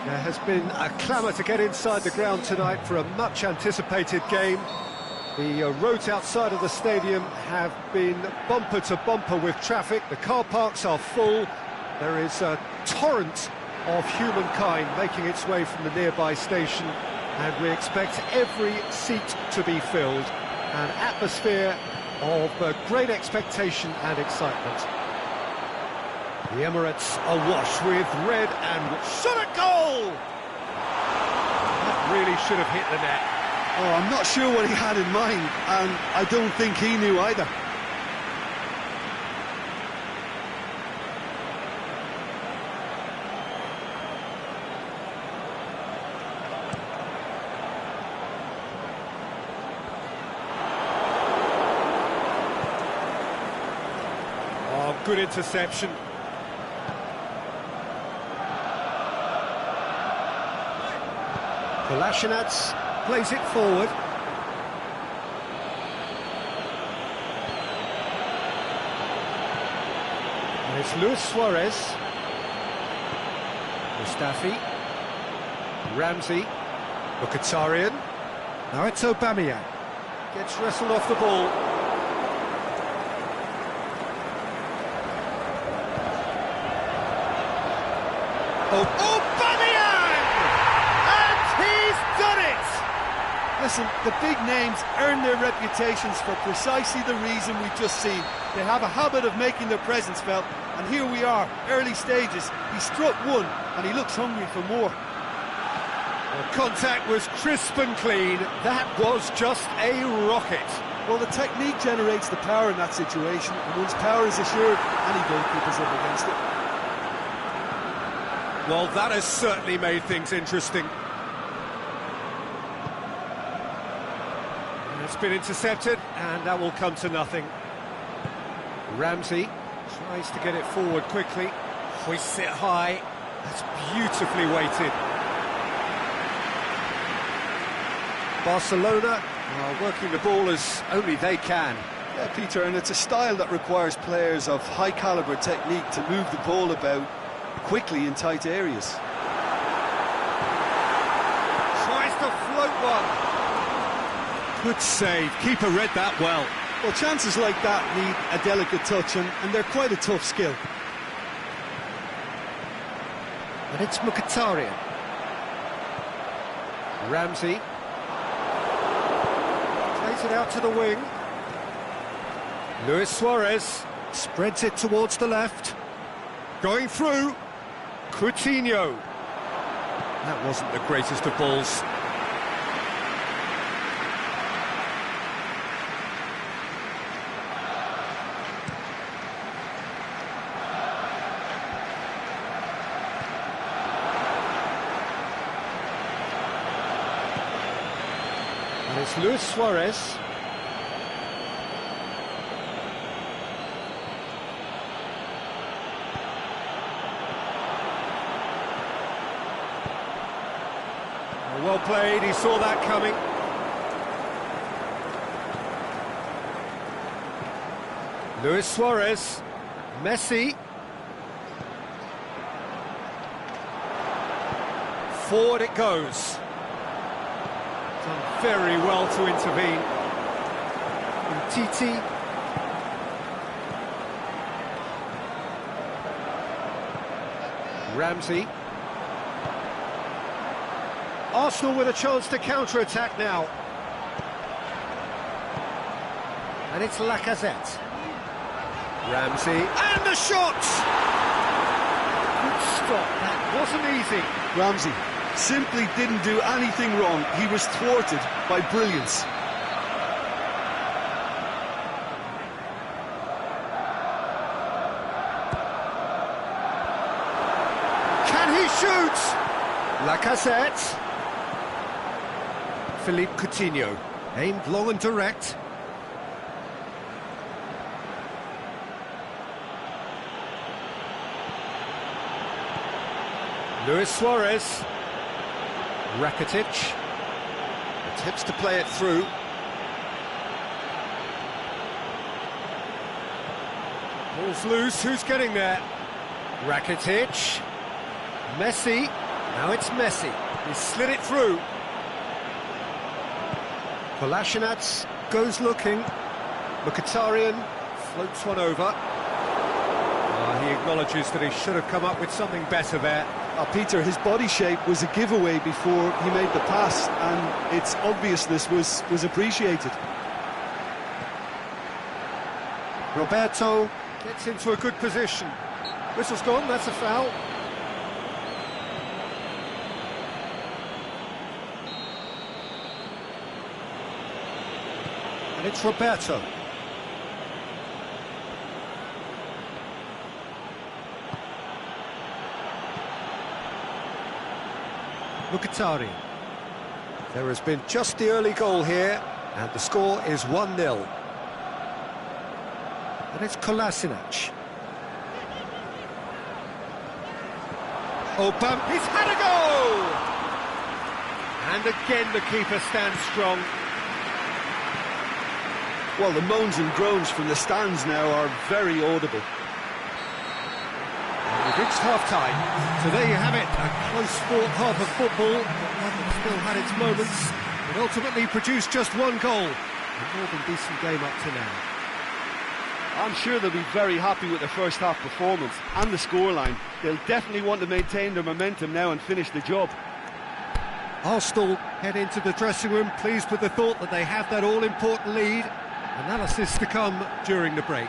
There has been a clamour to get inside the ground tonight for a much-anticipated game. The roads outside of the stadium have been bumper to bumper with traffic. The car parks are full. There is a torrent of humankind making its way from the nearby station, and we expect every seat to be filled. An atmosphere of great expectation and excitement. The Emirates awash with red and shot at goal! That really should have hit the net. Oh, I'm not sure what he had in mind, and I don't think he knew either. Oh, good interception. Kolasinac plays it forward. And it's Luis Suarez. Mustafi. Ramsey. Mkhitaryan. Now it's Aubameyang. Gets wrestled off the ball. Aubameyang! Listen, the big names earn their reputations for precisely the reason we've just seen. They have a habit of making their presence felt, and here we are, early stages. He struck one, and he looks hungry for more. The contact was crisp and clean. That was just a rocket. Well, the technique generates the power in that situation, and once power is assured, any goalkeeper's up against it. Well, that has certainly made things interesting. It's been intercepted, and that will come to nothing. Ramsey tries to get it forward quickly, hoists it high. That's beautifully weighted. Barcelona are working the ball as only they can. Yeah, Peter, and it's a style that requires players of high-caliber technique to move the ball about quickly in tight areas. Tries to float one. Good save. Keeper read that well. Well, chances like that need a delicate touch, and they're quite a tough skill. And it's Mkhitaryan. Ramsey. Plays it out to the wing. Luis Suarez spreads it towards the left. Going through. Coutinho. That wasn't the greatest of balls. And it's Luis Suarez. Well played, he saw that coming. Luis Suarez. Messi. Forward it goes. Done very well to intervene. Titi. Ramsey. Arsenal with a chance to counter-attack now. And it's Lacazette. Ramsey. And the shot! Good stop. That wasn't easy. Ramsey simply didn't do anything wrong. He was thwarted by brilliance. Can he shoot? Lacazette. Philippe Coutinho. Aimed long and direct. Luis Suarez. Rakitic. Attempts to play it through. Ball's loose, who's getting there? Rakitic. Messi. Now it's Messi. He slid it through. Kolasinac goes looking. Mkhitaryan floats one over. He acknowledges that he should have come up with something better there. Peter, his body shape was a giveaway before he made the pass, and its obviousness was appreciated. Roberto gets into a good position. Whistle's gone, that's a foul. And it's Roberto. Mkhitaryan. There has been just the early goal here, and the score is 1-0. And it's Kolasinac. Oh, bump, he's had a goal! And again the keeper stands strong. Well, the moans and groans from the stands now are very audible. We've reached half-time, so there you have it, a close-fought half of football, but one that still had its moments. It ultimately produced just one goal, a more than decent game up to now. I'm sure they'll be very happy with the first half performance and the scoreline. They'll definitely want to maintain their momentum now and finish the job. Arsenal head into the dressing room pleased with the thought that they have that all-important lead. Analysis to come during the break.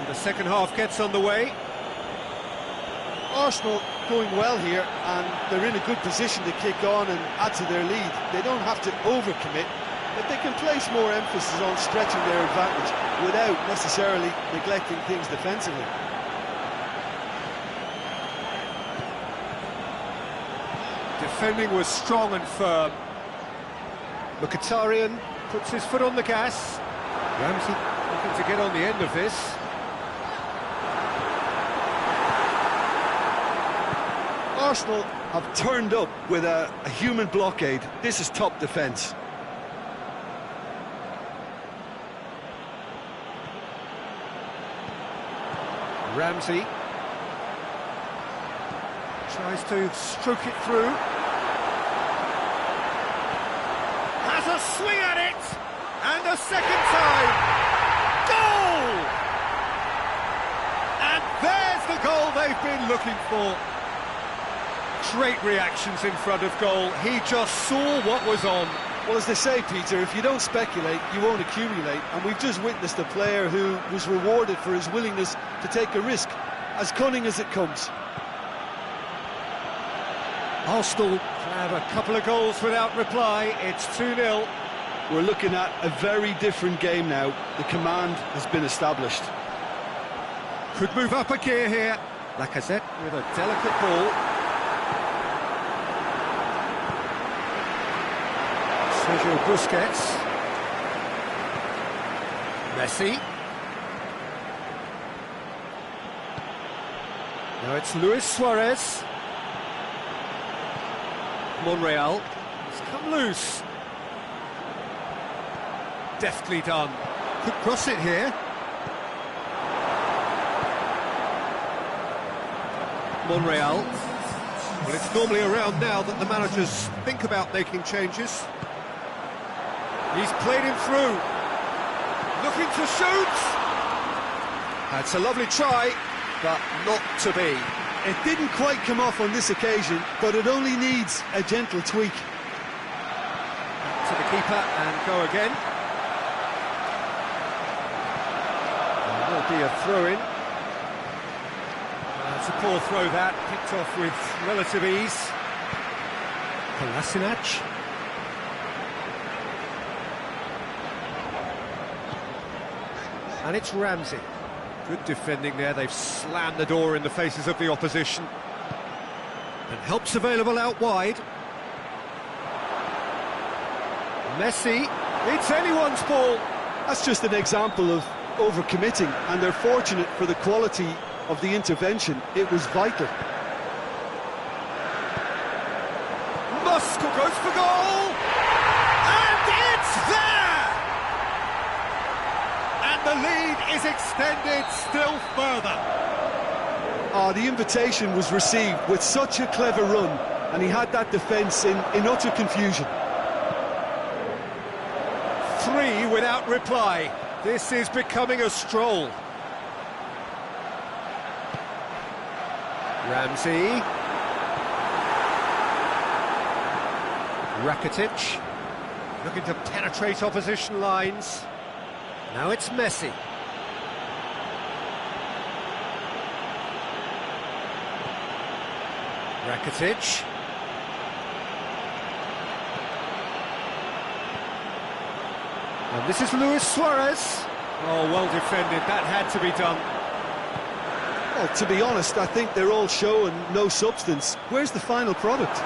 The second half gets underway. Arsenal going well here, and they're in a good position to kick on and add to their lead. They don't have to overcommit, but they can place more emphasis on stretching their advantage without necessarily neglecting things defensively. Defending was strong and firm. Mkhitaryan puts his foot on the gas. Ramsey looking to get on the end of this. Arsenal have turned up with a human blockade. This is top defence. Ramsey tries to stroke it through. Has a swing at it! And a second time! Goal! And there's the goal they've been looking for. Great reactions in front of goal. He just saw what was on. Well, as they say, Peter, if you don't speculate, you won't accumulate. And we've just witnessed a player who was rewarded for his willingness to take a risk, as cunning as it comes. Arsenal have a couple of goals without reply. It's 2-0. We're looking at a very different game now. The command has been established. Could move up a gear here. Lacazette with a delicate ball. Sergio Busquets. Messi. Now it's Luis Suarez. Monreal. It's come loose. Deftly done. Could cross it here. Monreal. Well, it's normally around now that the managers think about making changes. He's played him through. Looking to shoot. That's a lovely try, but not to be. It didn't quite come off on this occasion, but it only needs a gentle tweak. keeper and go again. There will be a throw-in. It's a poor throw that, picked off with relative ease. Kolasinac. And it's Ramsey. Good defending there, they've slammed the door in the faces of the opposition. And help's available out wide. Messi, it's anyone's ball. That's just an example of overcommitting, and they're fortunate for the quality of the intervention. It was vital. Musk goes for goal! And it's there! And the lead is extended still further. Oh, the invitation was received with such a clever run, and he had that defence in utter confusion. 3 without reply. This is becoming a stroll. Ramsey. Rakitic. Looking to penetrate opposition lines. Now it's Messi. Rakitic. And this is Luis Suarez. Oh, well defended. That had to be done. Well, to be honest, I think they're all show and no substance. Where's the final product?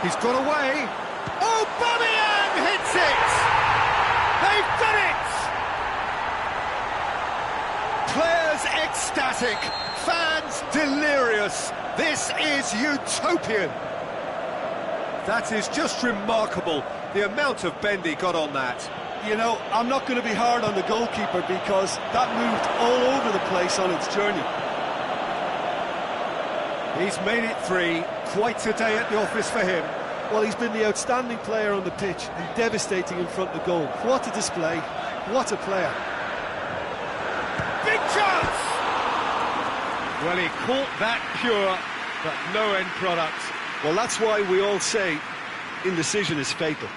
He's got away. Oh, Aubameyang hits it! They've done it! Players ecstatic, fans delirious. This is utopian. That is just remarkable, the amount of bend he got on that. You know, I'm not going to be hard on the goalkeeper because that moved all over the place on its journey. He's made it 3, quite a day at the office for him. Well, he's been the outstanding player on the pitch and devastating in front of goal. What a display, what a player. Big chance! Well, he caught that pure, but no end product. Well, that's why we all say indecision is fatal.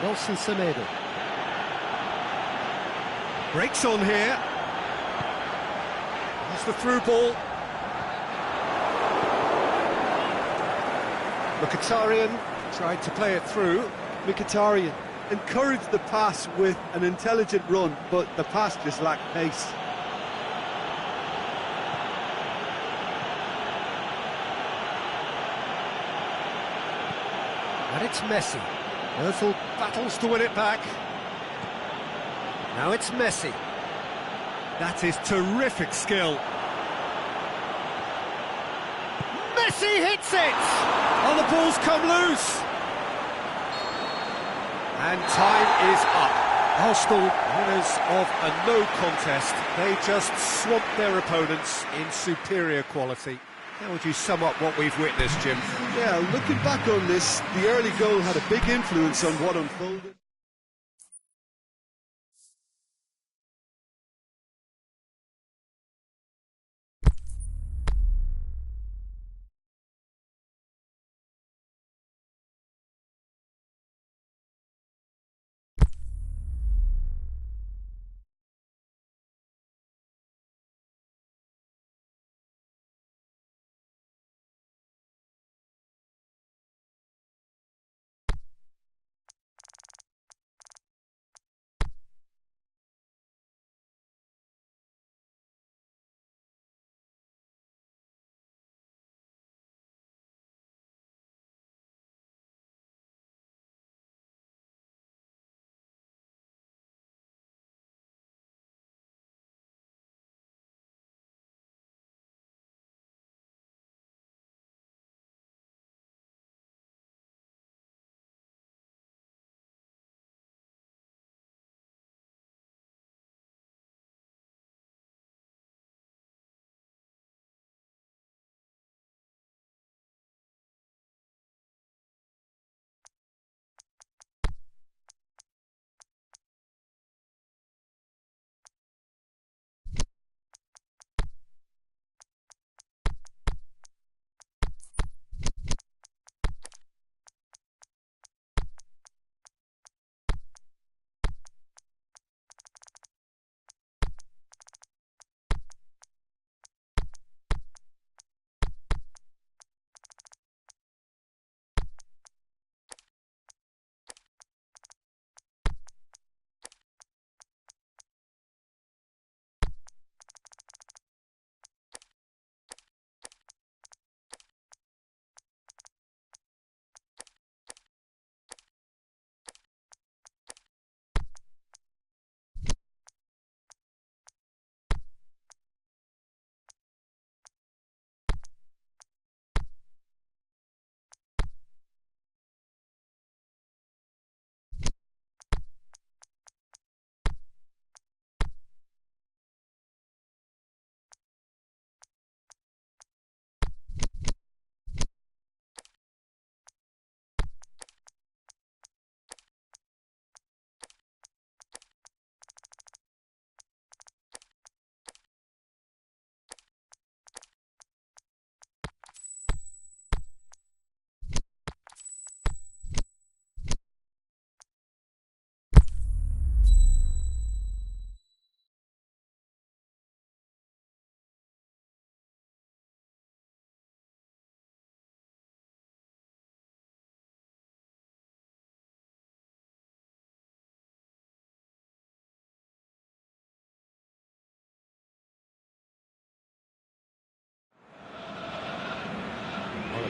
Nelson Semedo. Breaks on here. Here's the through ball. Mkhitaryan tried to play it through. Mkhitaryan encouraged the pass with an intelligent run, but the pass just lacked pace. And it's Messi. Ozil battles to win it back. Now it's Messi. That is terrific skill. Messi hits it! Oh, the ball's come loose. And time is up. Arsenal, winners of a no contest. They just swamped their opponents in superior quality. How would you sum up what we've witnessed, Jim? Yeah, looking back on this, the early goal had a big influence on what unfolded.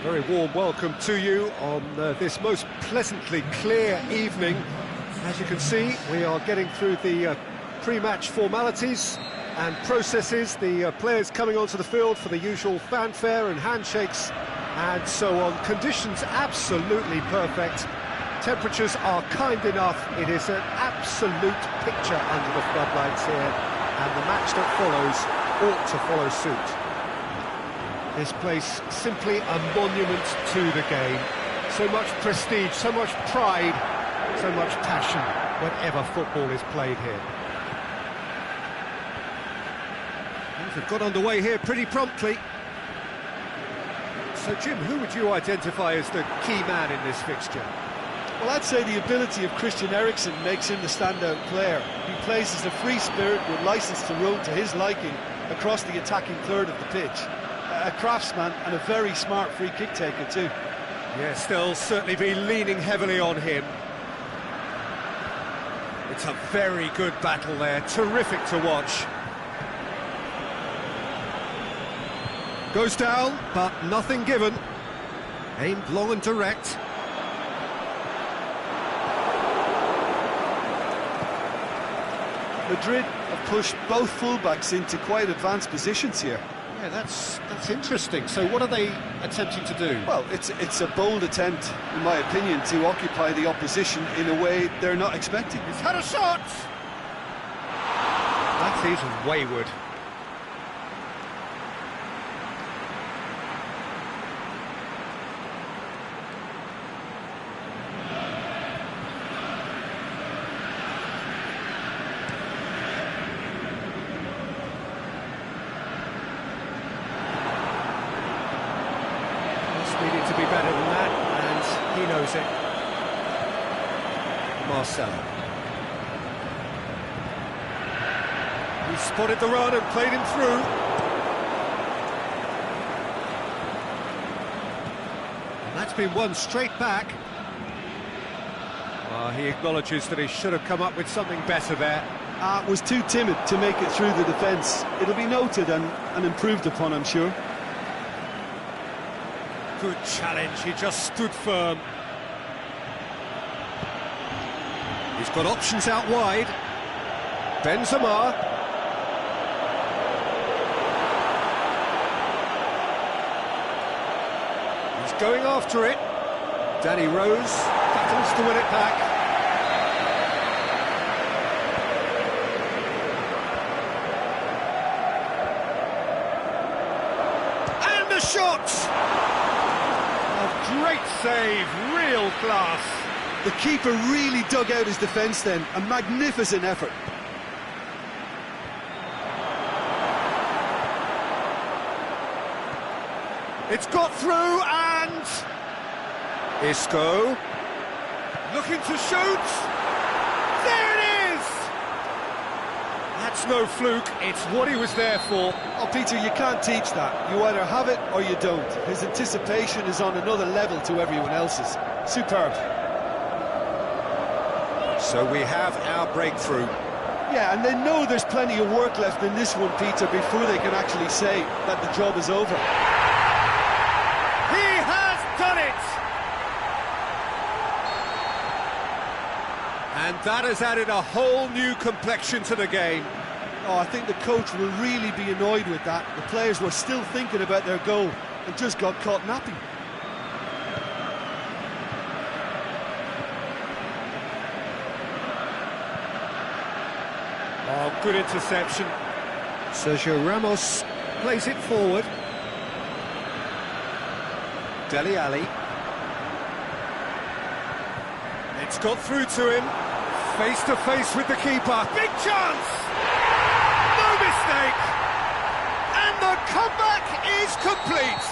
Very warm welcome to you on this most pleasantly clear evening. As you can see, we are getting through the pre-match formalities and processes, the players coming onto the field for the usual fanfare and handshakes and so on. Conditions absolutely perfect. Temperatures are kind enough. It is an absolute picture under the floodlights here, and the match that follows ought to follow suit. This place simply a monument to the game. So much prestige, so much pride, so much passion whenever football is played here. Things have got underway here pretty promptly. So Jim, who would you identify as the key man in this fixture? Well, I'd say the ability of Christian Eriksen makes him the standout player. He plays as a free spirit with licence to roam to his liking across the attacking third of the pitch. A craftsman and a very smart free kick taker too. Yes, they'll certainly be leaning heavily on him. It's a very good battle there, terrific to watch. Goes down, but nothing given. Aimed long and direct. Madrid have pushed both fullbacks into quite advanced positions here. Yeah, that's interesting. So what are they attempting to do? Well, it's a bold attempt, in my opinion, to occupy the opposition in a way they're not expecting. He's had a shot! That is wayward. Needed to be better than that, and he knows it. Marcelo. He spotted the run and played him through. And that's been won straight back. He acknowledges that he should have come up with something better there. Was too timid to make it through the defence. It'll be noted and improved upon, I'm sure. Good challenge, he just stood firm. He's got options out wide. Benzema. He's going after it. Danny Rose battles to win it back. And the shot! Great save, real class. The keeper really dug out his defence then, a magnificent effort. It's got through and... Isco. Looking to shoot. There it is! That's no fluke, it's what he was there for. Oh, Peter, you can't teach that. You either have it or you don't. His anticipation is on another level to everyone else's. Superb. So we have our breakthrough. Yeah, and they know there's plenty of work left in this one, Peter, before they can actually say that the job is over. He has done it! And that has added a whole new complexion to the game. Oh, I think the coach will really be annoyed with that. The players were still thinking about their goal and just got caught napping. Oh, good interception. Sergio Ramos plays it forward. Dele Alli. It's got through to him. Face to face with the keeper. Big chance! No mistake! And the comeback is complete!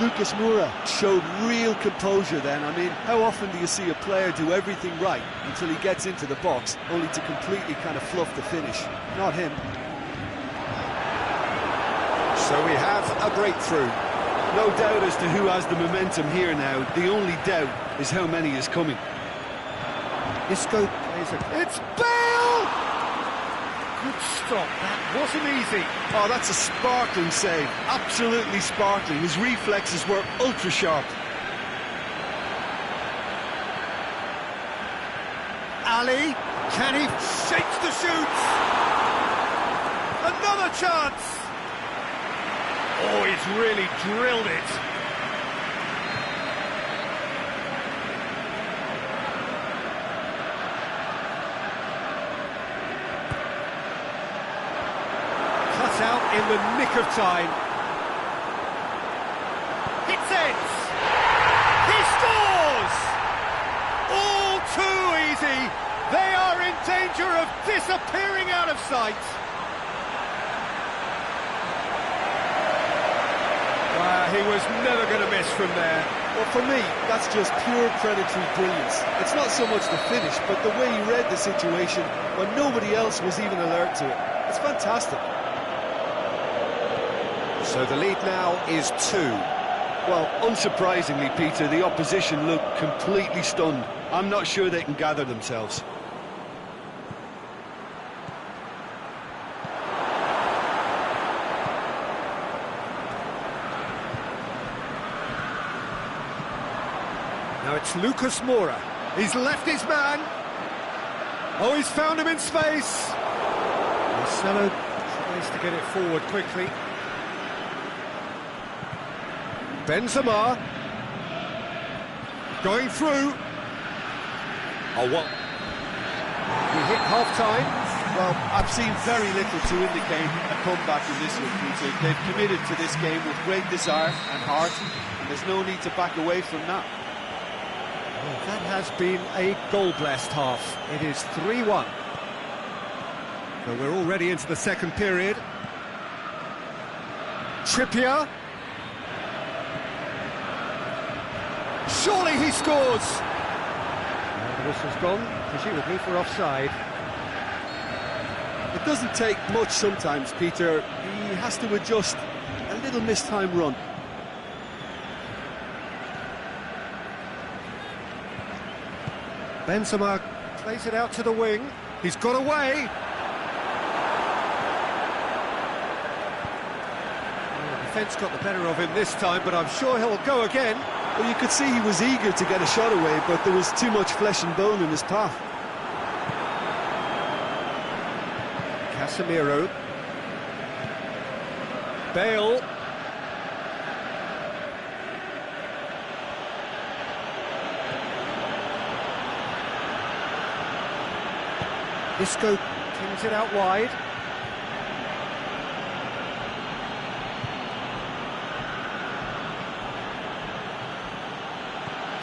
Lucas Moura showed real composure then. I mean, how often do you see a player do everything right until he gets into the box, only to completely kind of fluff the finish? Not him. So we have a breakthrough. No doubt as to who has the momentum here now. The only doubt is how many is coming. Isco plays it. It's Bale! Good stop, that wasn't easy. Oh, that's a sparkling save, absolutely sparkling. His reflexes were ultra sharp. Ali, can he shakes the shoots? Another chance! Oh, he's really drilled it. Cut out in the nick of time. Hits it! He scores! All too easy. They are in danger of disappearing out of sight. He was never going to miss from there. Well, for me, that's just pure predatory brilliance. It's not so much the finish, but the way he read the situation when nobody else was even alert to it. It's fantastic. So the lead now is 2. Well, unsurprisingly, Peter, the opposition look completely stunned. I'm not sure they can gather themselves. Now it's Lucas Moura. He's left his man. Oh, he's found him in space. Marcelo tries to get it forward quickly. Benzema. Going through. Oh, what? He hit half-time. Well, I've seen very little to indicate a comeback in this one, Peter. They've committed to this game with great desire and heart, and there's no need to back away from that. Well, that has been a goal-blessed half. It is 3-1. So we're already into the second period. Trippier. Surely he scores! And the whistle's gone, presumably for offside. It doesn't take much sometimes, Peter. He has to adjust a little mistime run. Benzema plays it out to the wing. He's got away. Well, the defence got the better of him this time, but I'm sure he'll go again. Well, you could see he was eager to get a shot away, but there was too much flesh and bone in his path. Casemiro. Bale. Isco kings it out wide.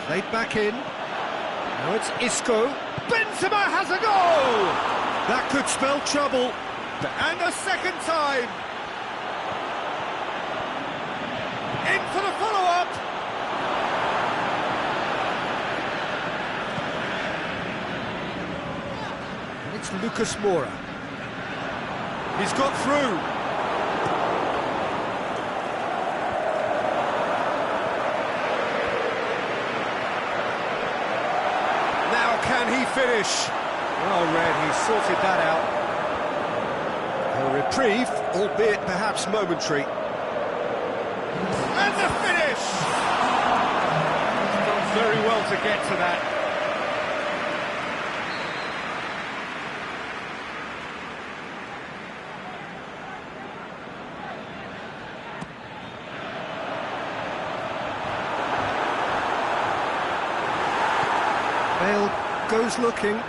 Played back in. Now it's Isco. Benzema has a goal! That could spell trouble. And a second time. In for the follow-up. And it's Lucas Moura. He's got through. Now can he finish? Well read, he sorted that out. A reprieve, albeit perhaps momentary. And the finish! He's done very well to get to that. Bale goes looking.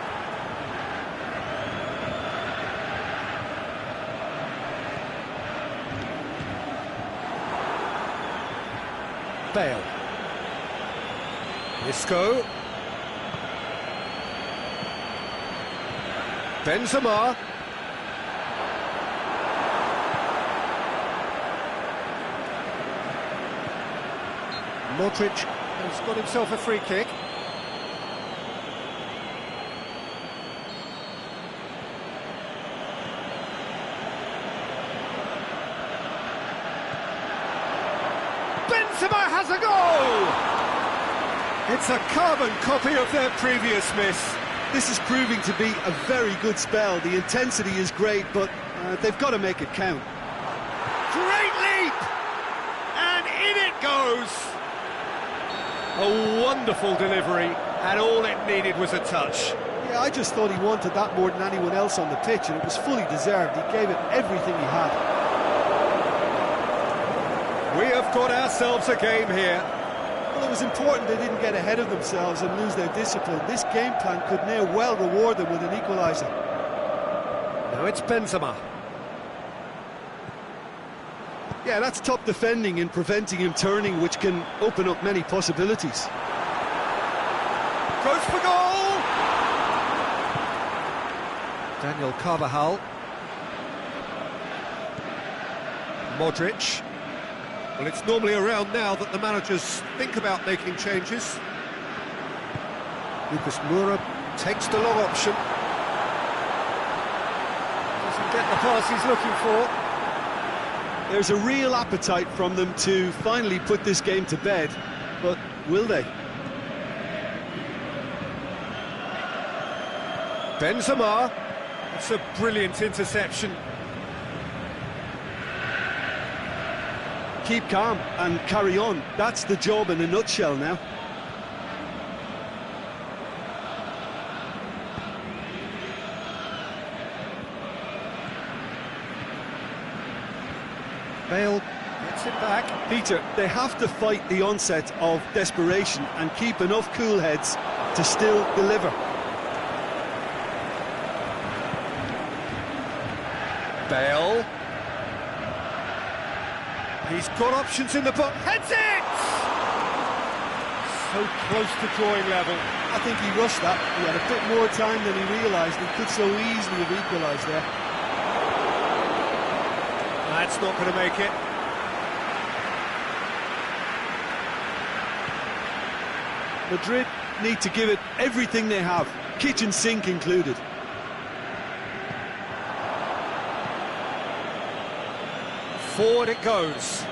Bale. Isco. Benzema. Modric has got himself a free kick. Benzema has a goal! It's a carbon copy of their previous miss. This is proving to be a very good spell. The intensity is great, but they've got to make it count. Great leap! And in it goes! A wonderful delivery, and all it needed was a touch. Yeah, I just thought he wanted that more than anyone else on the pitch, and it was fully deserved. He gave it everything he had. We have got ourselves a game here. Well, it was important they didn't get ahead of themselves and lose their discipline. This game plan could now well reward them with an equaliser. Now it's Benzema. Yeah, that's top defending in preventing him turning, which can open up many possibilities. Goes for goal! Daniel Carvajal. Modric. Well, it's normally around now that the managers think about making changes. Lucas Moura takes the long option. Doesn't get the pass he's looking for. There's a real appetite from them to finally put this game to bed, but will they? Benzema. It's a brilliant interception. Keep calm and carry on. That's the job in a nutshell now. Bale gets it back. Peter, they have to fight the onset of desperation and keep enough cool heads to still deliver. Bale. He's got options in the box. Heads it! So close to drawing level. I think he rushed that. He had a bit more time than he realised. He could so easily have equalised there. That's not going to make it. Madrid need to give it everything they have, kitchen sink included. Forward it goes.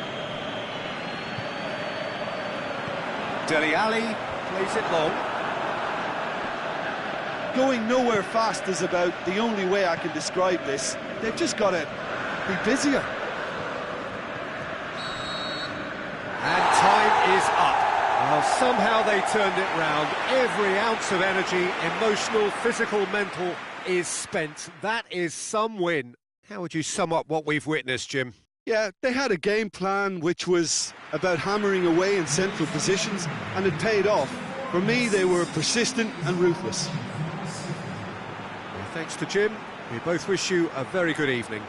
Dele Alli plays it long. Going nowhere fast is about the only way I can describe this. They've just got to be busier. And time is up. Well, somehow they turned it round. Every ounce of energy, emotional, physical, mental, is spent. That is some win. How would you sum up what we've witnessed, Jim? Yeah, they had a game plan which was about hammering away in central positions, and it paid off. For me, they were persistent and ruthless. Well, thanks to Jim. We both wish you a very good evening.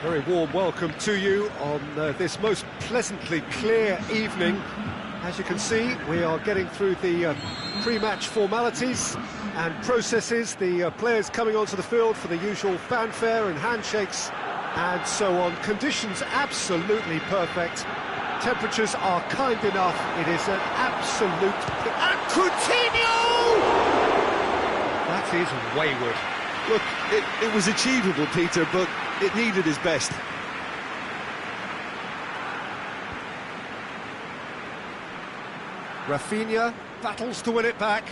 Very warm welcome to you on this most pleasantly clear evening. As you can see, we are getting through the pre-match formalities and processes, the players coming onto the field for the usual fanfare and handshakes and so on. Conditions absolutely perfect. Temperatures are kind enough. It is an absolute... And Coutinho! That is wayward. Look, it was achievable, Peter, but it needed his best. Rafinha battles to win it back.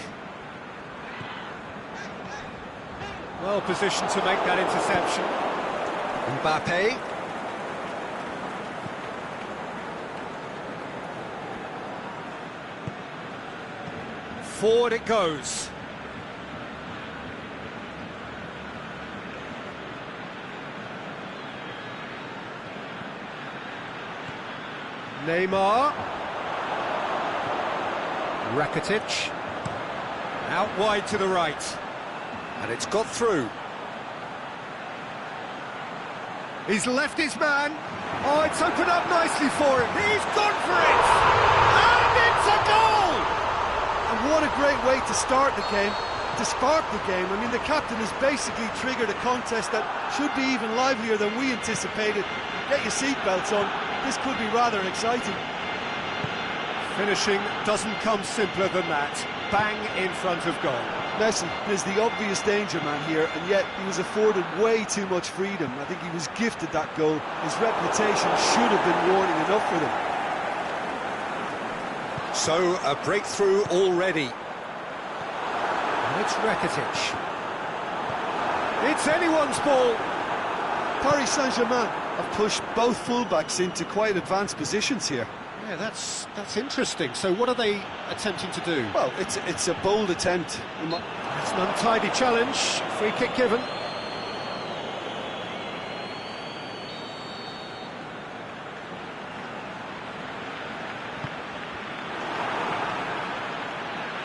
Well positioned to make that interception. Mbappe. Forward it goes. Neymar. Rakitic. Out wide to the right. And it's got through. He's left his man. Oh, it's opened up nicely for him. He's gone for it. And it's a goal! And what a great way to start the game, to spark the game. I mean, the captain has basically triggered a contest that should be even livelier than we anticipated. Get your seatbelts on. This could be rather exciting. Finishing doesn't come simpler than that. Bang in front of goal. Messi is the obvious danger man here, and yet he was afforded way too much freedom. I think he was gifted that goal. His reputation should have been warning enough for them. So, a breakthrough already. And it's Rakitic. It's anyone's ball. Paris Saint-Germain have pushed both fullbacks into quite advanced positions here. Yeah, that's interesting. So what are they attempting to do? Well, it's a bold attempt. It's an untidy challenge. Free kick given.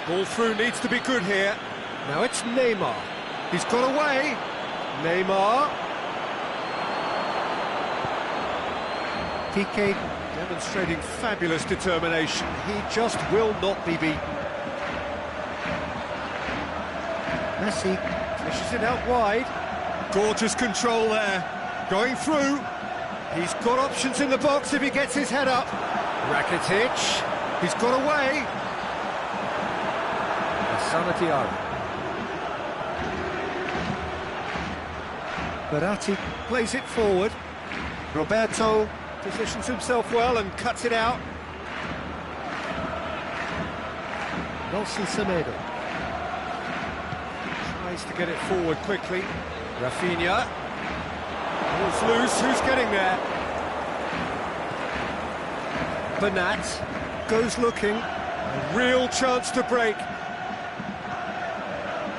Ball through needs to be good here. Now it's Neymar. He's got away. Neymar. Piqué demonstrating fabulous determination. He just will not be beaten. Messi dishes it out wide. Gorgeous control there. Going through. He's got options in the box if he gets his head up. Rakitic. He's got away. Sanatiago. Verratti plays it forward. Roberto positions himself well and cuts it out. Nelson Semedo tries to get it forward quickly. Rafinha. Ball's loose, who's getting there? Bernat goes looking. A real chance to break.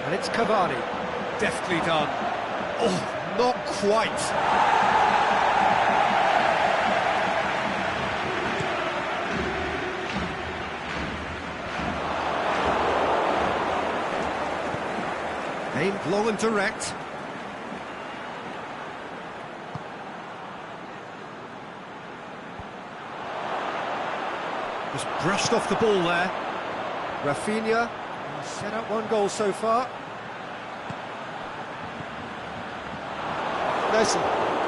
And it's Cavani. Deftly done. Oh, not quite. Aimed long and direct. Just brushed off the ball there. Rafinha set up one goal so far. Messi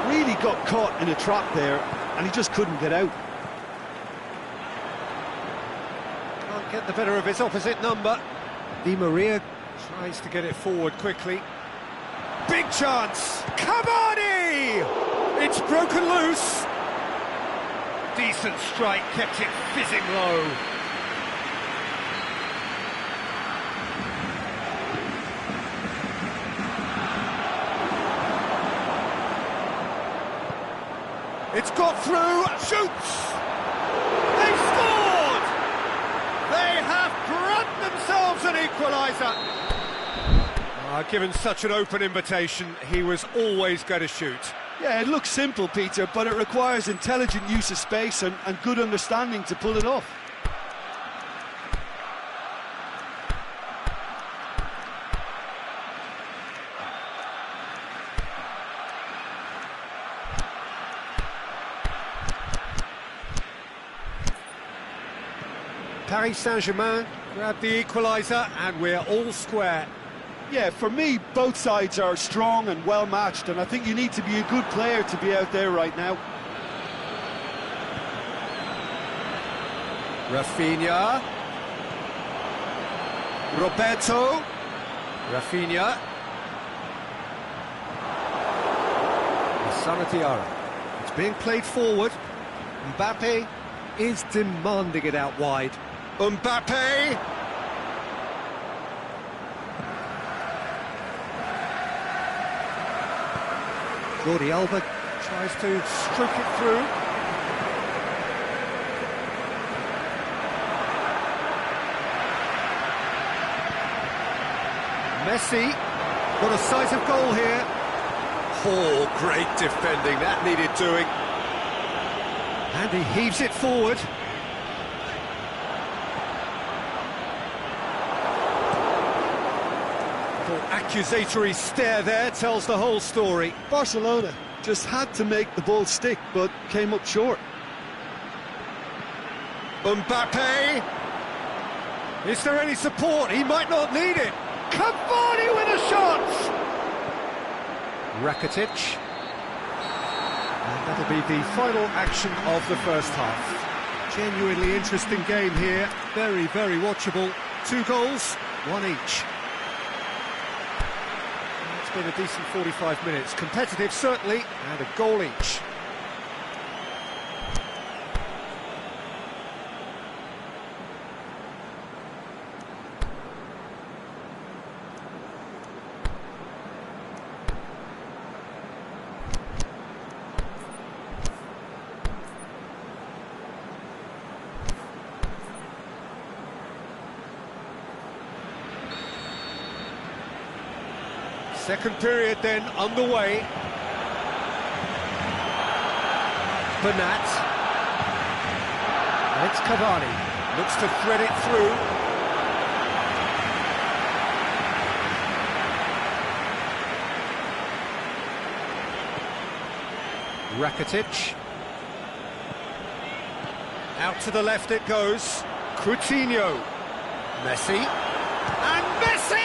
really got caught in a trap there, and he just couldn't get out. Can't get the better of his opposite number. Di Maria tries to get it forward quickly. Big chance! Cavani! It's broken loose. Decent strike, kept it fizzing low. It's got through, shoots! They've scored! They have brought themselves an equaliser. Given such an open invitation, he was always going to shoot. Yeah, it looks simple, Peter, but it requires intelligent use of space and good understanding to pull it off. Paris Saint-Germain grab the equaliser, and we're all square. Yeah, for me, both sides are strong and well-matched, and I think you need to be a good player to be out there right now. Rafinha. Roberto. Rafinha. Sana Diarra. It's being played forward. Mbappe is demanding it out wide. Mbappe! Jordi Alba tries to stroke it through. Messi got a sight of goal here. Oh, great defending, that needed doing. And he heaves it forward. The accusatory stare there tells the whole story. Barcelona just had to make the ball stick, but came up short. Mbappe! Is there any support? He might not need it. Cavani with a shot! Rakitic. And that'll be the final action of the first half. Genuinely interesting game here. Very, very watchable. 2 goals, 1 each. It's been a decent 45 minutes. Competitive, certainly, and a goal each. Second period then underway. Bernat. And it's Cavani. Looks to thread it through. Rakitic. Out to the left it goes. Coutinho. Messi. And Messi!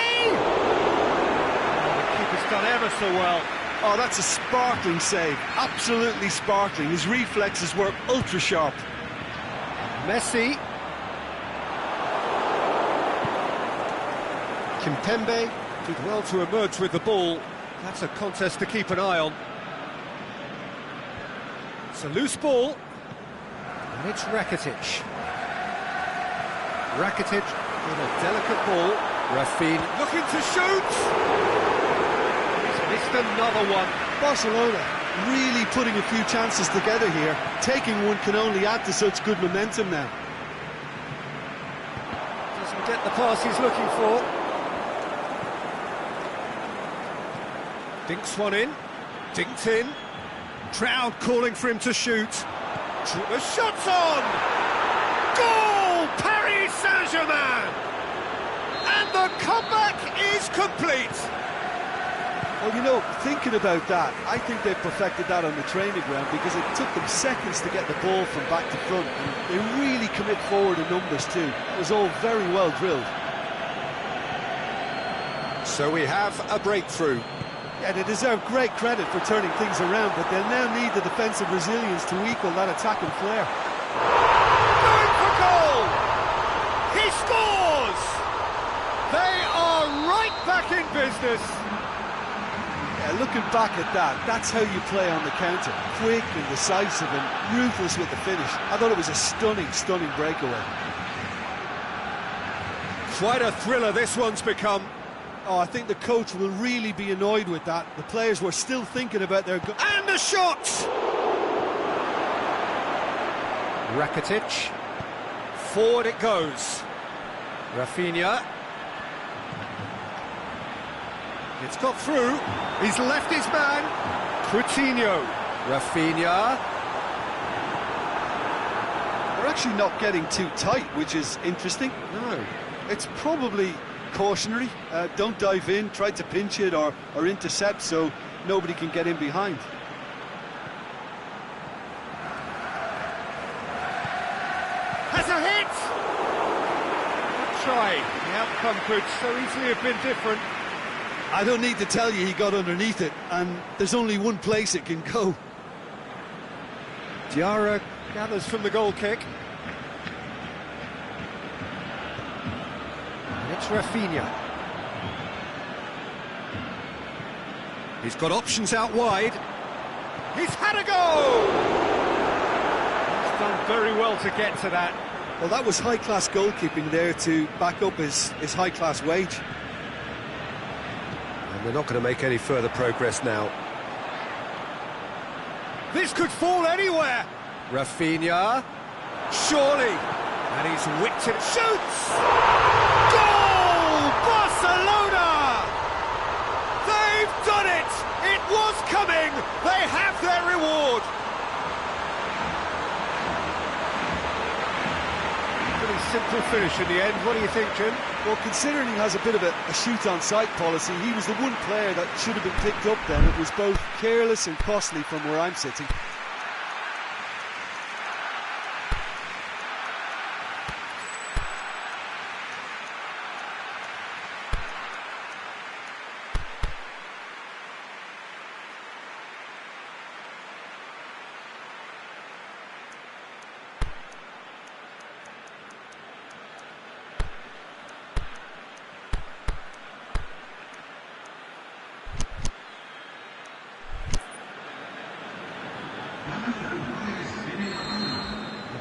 He's done ever so well. Oh, that's a sparkling save. Absolutely sparkling. His reflexes were ultra sharp. Messi. Kimpembe did well to emerge with the ball. That's a contest to keep an eye on. It's a loose ball. And it's Rakitic. Rakitic with a delicate ball. Rafinha looking to shoot. Missed another one. Barcelona really putting a few chances together here. Taking one can only add to such good momentum now. Doesn't get the pass he's looking for. Dinks one in. Dinked in. Crowd calling for him to shoot. The shot's on! Goal! Paris Saint-Germain! And the comeback is complete. Well, you know, thinking about that, I think they perfected that on the training ground because it took them seconds to get the ball from back to front, and they really commit forward in numbers too. It was all very well drilled. So we have a breakthrough. Yeah, they deserve great credit for turning things around, but they'll now need the defensive resilience to equal that attacking flair. Going for goal! He scores! They are right back in business. Yeah, looking back at that, that's how you play on the counter. Quick and decisive and ruthless with the finish. I thought it was a stunning, stunning breakaway. Quite a thriller this one's become. Oh, I think the coach will really be annoyed with that. The players were still thinking about their... And the shot! Rakitic. Forward it goes. Rafinha. It's got through. He's left his man. Coutinho. Rafinha. They're actually not getting too tight, which is interesting. No. It's probably cautionary. Don't dive in, try to pinch it or intercept so nobody can get in behind. Has a hit! try. The outcome could so easily have been different. I don't need to tell you he got underneath it, and there's only one place it can go. Diarra gathers from the goal kick. And it's Rafinha. He's got options out wide. He's had a go! He's done very well to get to that. Well, that was high-class goalkeeping there to back up his high-class wage. And they're not going to make any further progress now. This could fall anywhere! Rafinha, surely! And he's whipped it, shoots! Goal! Barcelona! They've done it! It was coming! They have their reward! Pretty simple finish in the end. What do you think, Jim? Well, considering he has a bit of a shoot-on-sight policy, he was the one player that should have been picked up then. It was both careless and costly from where I'm sitting.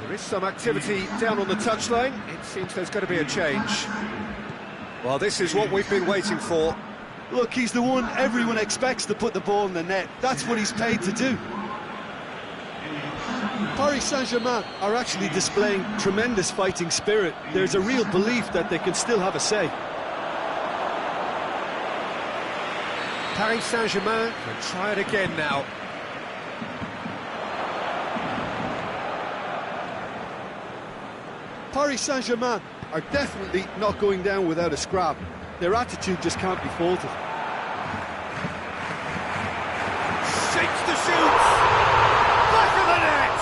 There is some activity down on the touchline. It seems there's going to be a change. Well, this is what we've been waiting for. Look, he's the one everyone expects to put the ball in the net. That's what he's paid to do. Paris Saint-Germain are actually displaying tremendous fighting spirit. There's a real belief that they can still have a say. Paris Saint-Germain can try it again now. Paris Saint-Germain are definitely not going down without a scrap. Their attitude just can't be faulted. Shakes the shoots! Back of the net!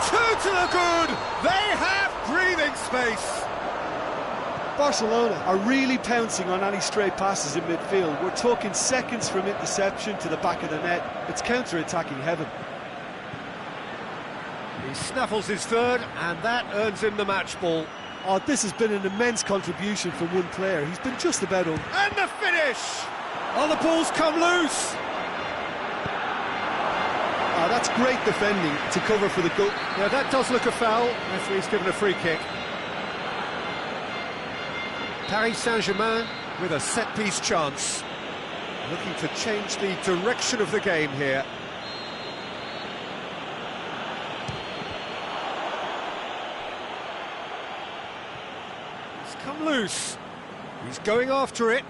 Two to the good! They have breathing space! Barcelona are really pouncing on any stray passes in midfield. We're talking seconds from interception to the back of the net. It's counter-attacking heaven. He snaffles his third, and that earns him the match ball. Oh, this has been an immense contribution from one player. He's been just about on. And the finish! Oh, the ball's come loose! Oh, that's great defending to cover for the goal. Yeah, that does look a foul. Referee's given a free kick. Paris Saint-Germain with a set-piece chance. Looking to change the direction of the game here. Come loose. He's going after it.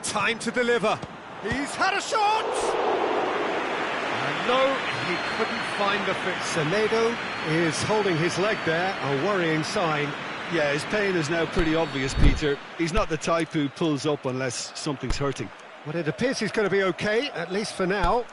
Time to deliver. He's had a shot! And no, he couldn't find the fit. Semedo is holding his leg there, a worrying sign. Yeah, his pain is now pretty obvious, Peter. He's not the type who pulls up unless something's hurting. Well, it appears he's going to be okay, at least for now.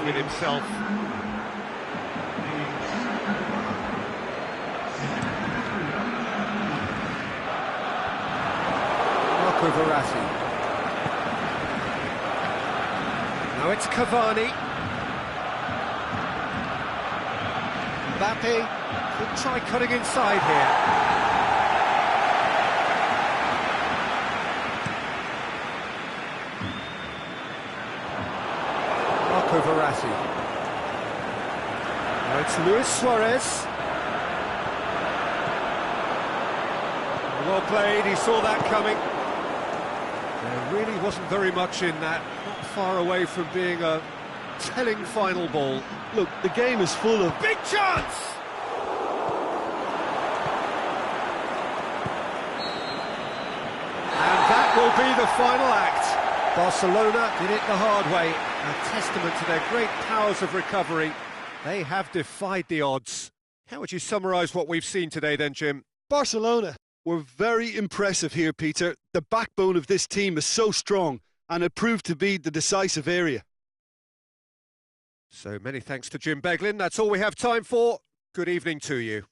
Himself. Marco Verratti. Now it's Cavani. Mbappe could try cutting inside here. Marco Verratti. Now it's Luis Suarez. Well played, he saw that coming. There really wasn't very much in that, not far away from being a telling final ball. Look, the game is full of... Big chance! And that will be the final act. Barcelona did it the hard way, a testament to their great powers of recovery. They have defied the odds. How would you summarise what we've seen today then, Jim? Barcelona were very impressive here, Peter. The backbone of this team is so strong, and it proved to be the decisive area. So many thanks to Jim Beglin. That's all we have time for. Good evening to you.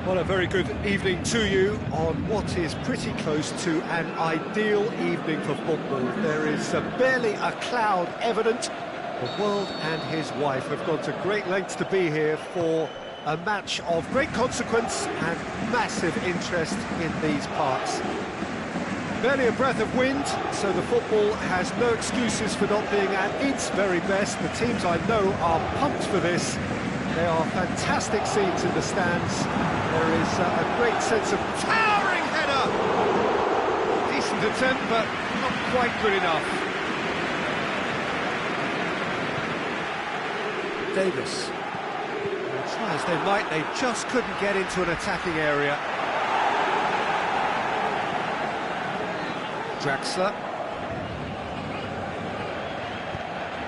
Well, a very good evening to you on what is pretty close to an ideal evening for football. There is barely a cloud evident. The world and his wife have gone to great lengths to be here for a match of great consequence and massive interest in these parts. Barely a breath of wind, so the football has no excuses for not being at its very best. The teams I know are pumped for this. There are fantastic scenes in the stands. There is a great sense of towering header! Decent attempt, but not quite good enough. Davis. Try as they might, they just couldn't get into an attacking area. Draxler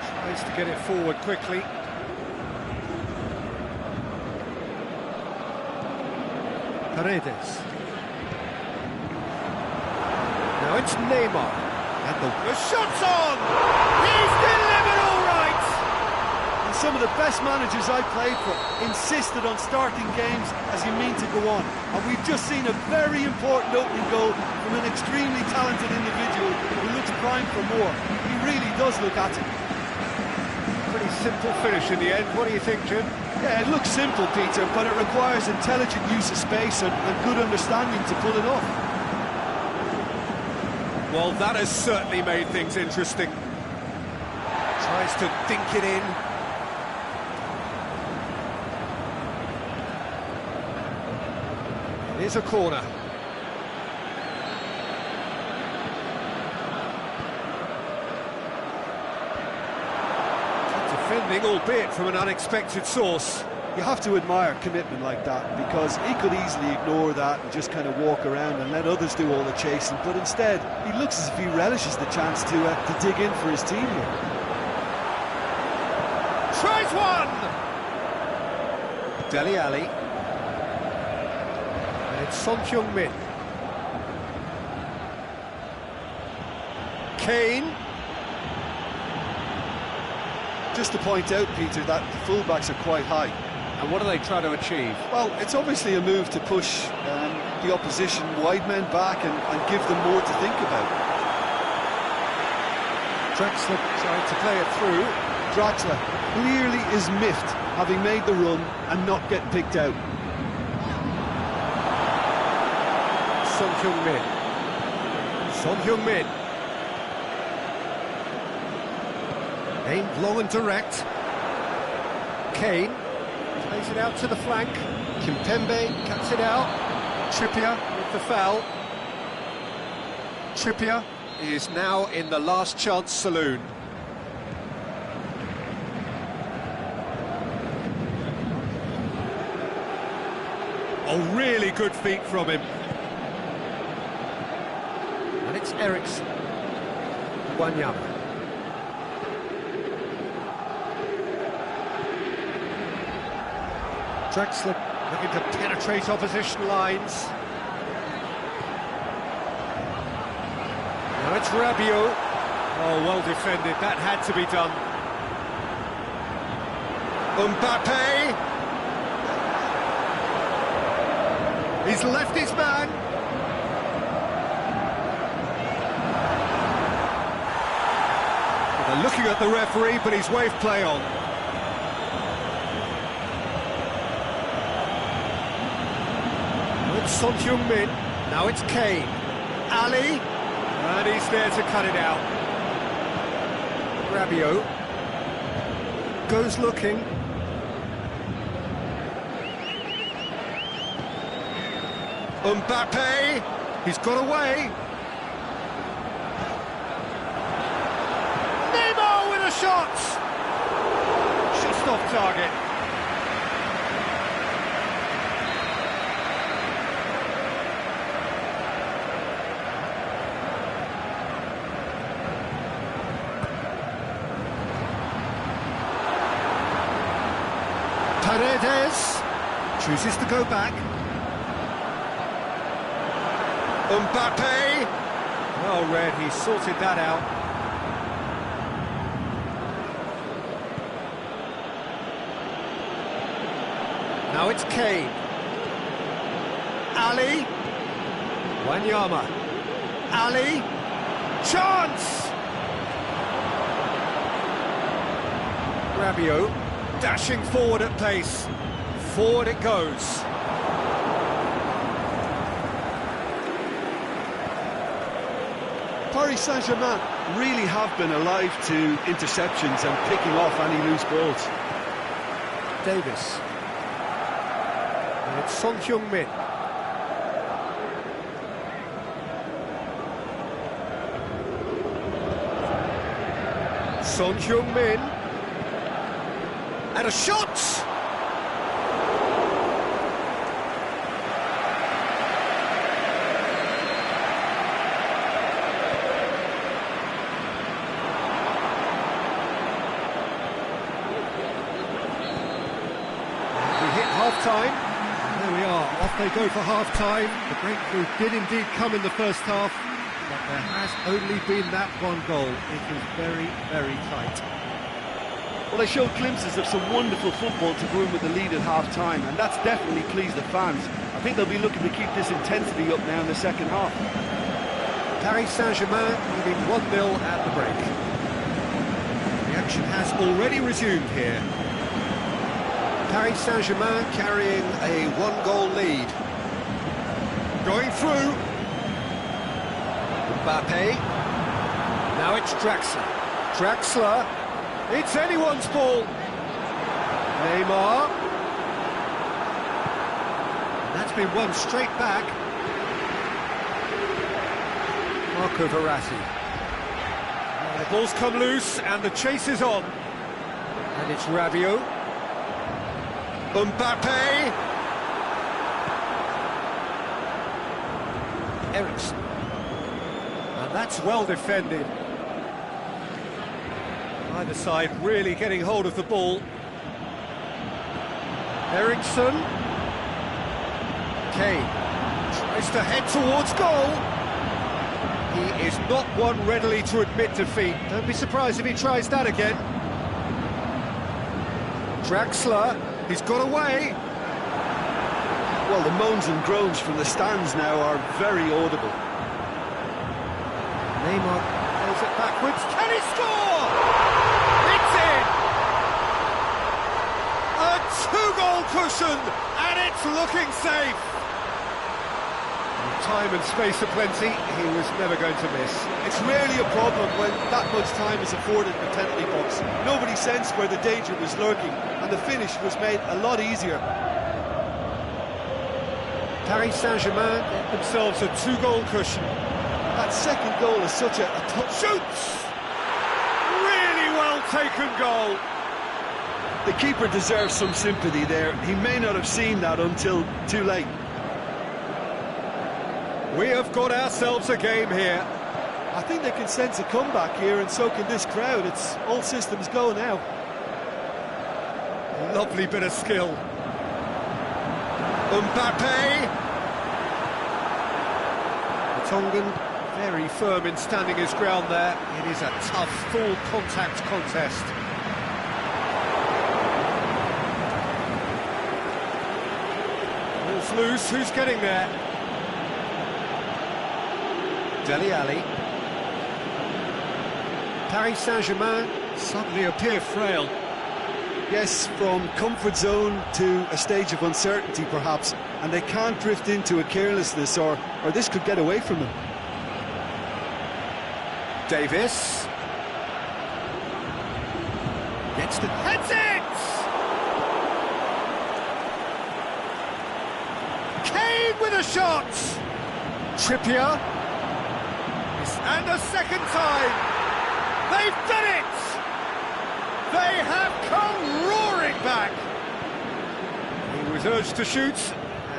tries to get it forward quickly. Paredes. Now it's Neymar. And the shot's on! He's delivered all right! And some of the best managers I played for insisted on starting games as you mean to go on. And we've just seen a very important opening goal from an extremely talented individual who looks primed for more. He really does look at it. Pretty simple finish in the end. What do you think, Jim? Yeah, it looks simple, Peter, but it requires intelligent use of space and good understanding to pull it off. Well, that has certainly made things interesting. Tries to dink it in. Here's a corner. Defending, albeit from an unexpected source. You have to admire commitment like that, because he could easily ignore that and just kind of walk around and let others do all the chasing, but instead he looks as if he relishes the chance to dig in for his team here. Tries one! Dele Alli. And it's Son Heung-min. Kane. Just to point out, Peter, that the fullbacks are quite high. And what are they trying to achieve? Well, it's obviously a move to push the opposition wide men back and give them more to think about. Draxler trying to play it through. Draxler clearly is miffed, having made the run and not getting picked out. Son Heung-min. Son Heung-min. Aimed long and direct. Kane plays it out to the flank. Kimpembe cuts it out. Trippier with the foul. Trippier is now in the last chance saloon. Oh, really good feet from him. And it's Eriksson. Wanyama. Draxler looking to penetrate opposition lines. Now it's Rabiot. Oh, well defended. That had to be done. Mbappe. He's left his man. They're looking at the referee, but he's waved play on. It's Son Heung-min. Now it's Kane. Ali. And he's there to cut it out. Rabiot goes looking. Mbappe, he's got away. Neymar with a shot. Just off target. Paredes chooses to go back. Mbappe! Well read, he sorted that out. Now it's Kane. Ali. Wanyama. Ali. Chance! Rabiot dashing forward at pace. Forward it goes. Paris Saint-Germain really have been alive to interceptions and picking off any loose balls. Davis. And it's Son Heung-min. Son Heung-min. And a shot! Half-time. There we are, off they go for half-time. The breakthrough did indeed come in the first half, but there has only been that one goal. It was very, very tight. Well, they showed glimpses of some wonderful football to go in with the lead at half-time, and that's definitely pleased the fans. I think they'll be looking to keep this intensity up now in the second half. Paris Saint-Germain leading 1-0 at the break. The action has already resumed here. Paris Saint-Germain carrying a one-goal lead. Going through. Mbappe. Now it's Draxler. Draxler. It's anyone's ball. Neymar. And that's been won straight back. Marco Verratti. The ball's come loose and the chase is on. And it's Rabiot. Mbappe. Ericsson. And that's well defended. Either side really getting hold of the ball. Ericsson. Kane tries to head towards goal. He is not one readily to admit defeat. Don't be surprised if he tries that again. Draxler. He's got away. Well, the moans and groans from the stands now are very audible. Neymar plays it backwards. Can he score? It's in! A two-goal cushion, and it's looking safe. With time and space aplenty, he was never going to miss. It's rarely a problem when that much time is afforded in the penalty box. Nobody sensed where the danger was lurking, and the finish was made a lot easier. Paris Saint-Germain get themselves a two-goal cushion. That second goal is such a tough... Shoots! Really well taken goal. The keeper deserves some sympathy there. He may not have seen that until too late. We have got ourselves a game here. I think they can sense a comeback here, and so can this crowd. It's all systems go now. Lovely bit of skill. Mbappe. The Tongan very firm in standing his ground there. It is a tough, full contact contest. Ball's loose, who's getting there? Dele Alli. Paris Saint-Germain suddenly appear frail. Yes, from comfort zone to a stage of uncertainty perhaps, and they can't drift into a carelessness or this could get away from them. Davis gets the heads it! Kane with a shot! Trippier. And a second time! They've done it! They have come roaring back! He was urged to shoot,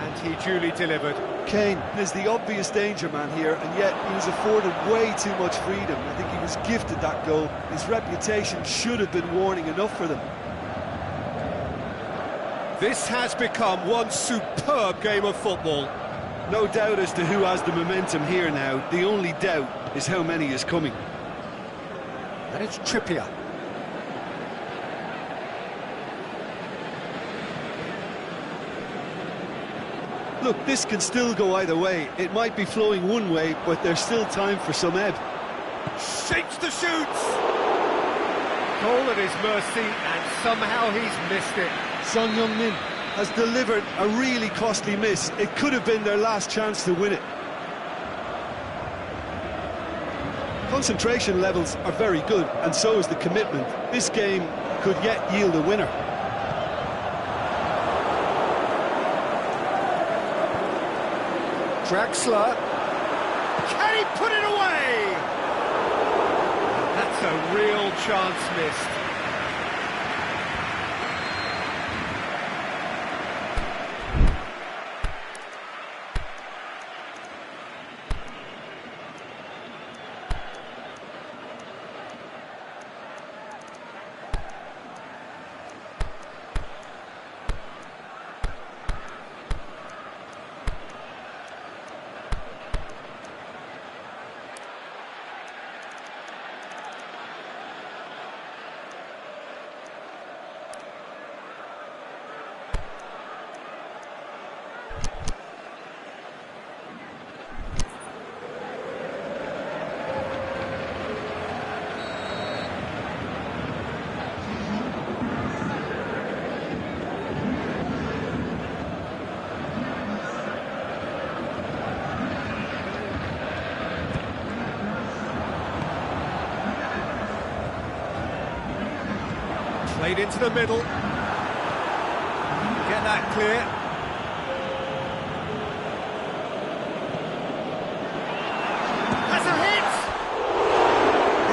and he duly delivered. Kane is the obvious danger man here, and yet he was afforded way too much freedom. I think he was gifted that goal. His reputation should have been warning enough for them. This has become one superb game of football. No doubt as to who has the momentum here now. The only doubt is how many is coming. And it's Trippier. Look, this can still go either way. It might be flowing one way, but there's still time for some ebb. Shapes the shoots! Goal at his mercy, and somehow he's missed it. Son Heung-min has delivered a really costly miss. It could have been their last chance to win it. Concentration levels are very good, and so is the commitment. This game could yet yield a winner. Draxler. Can he put it away? That's a real chance missed. Played into the middle. Get that clear. That's a hit!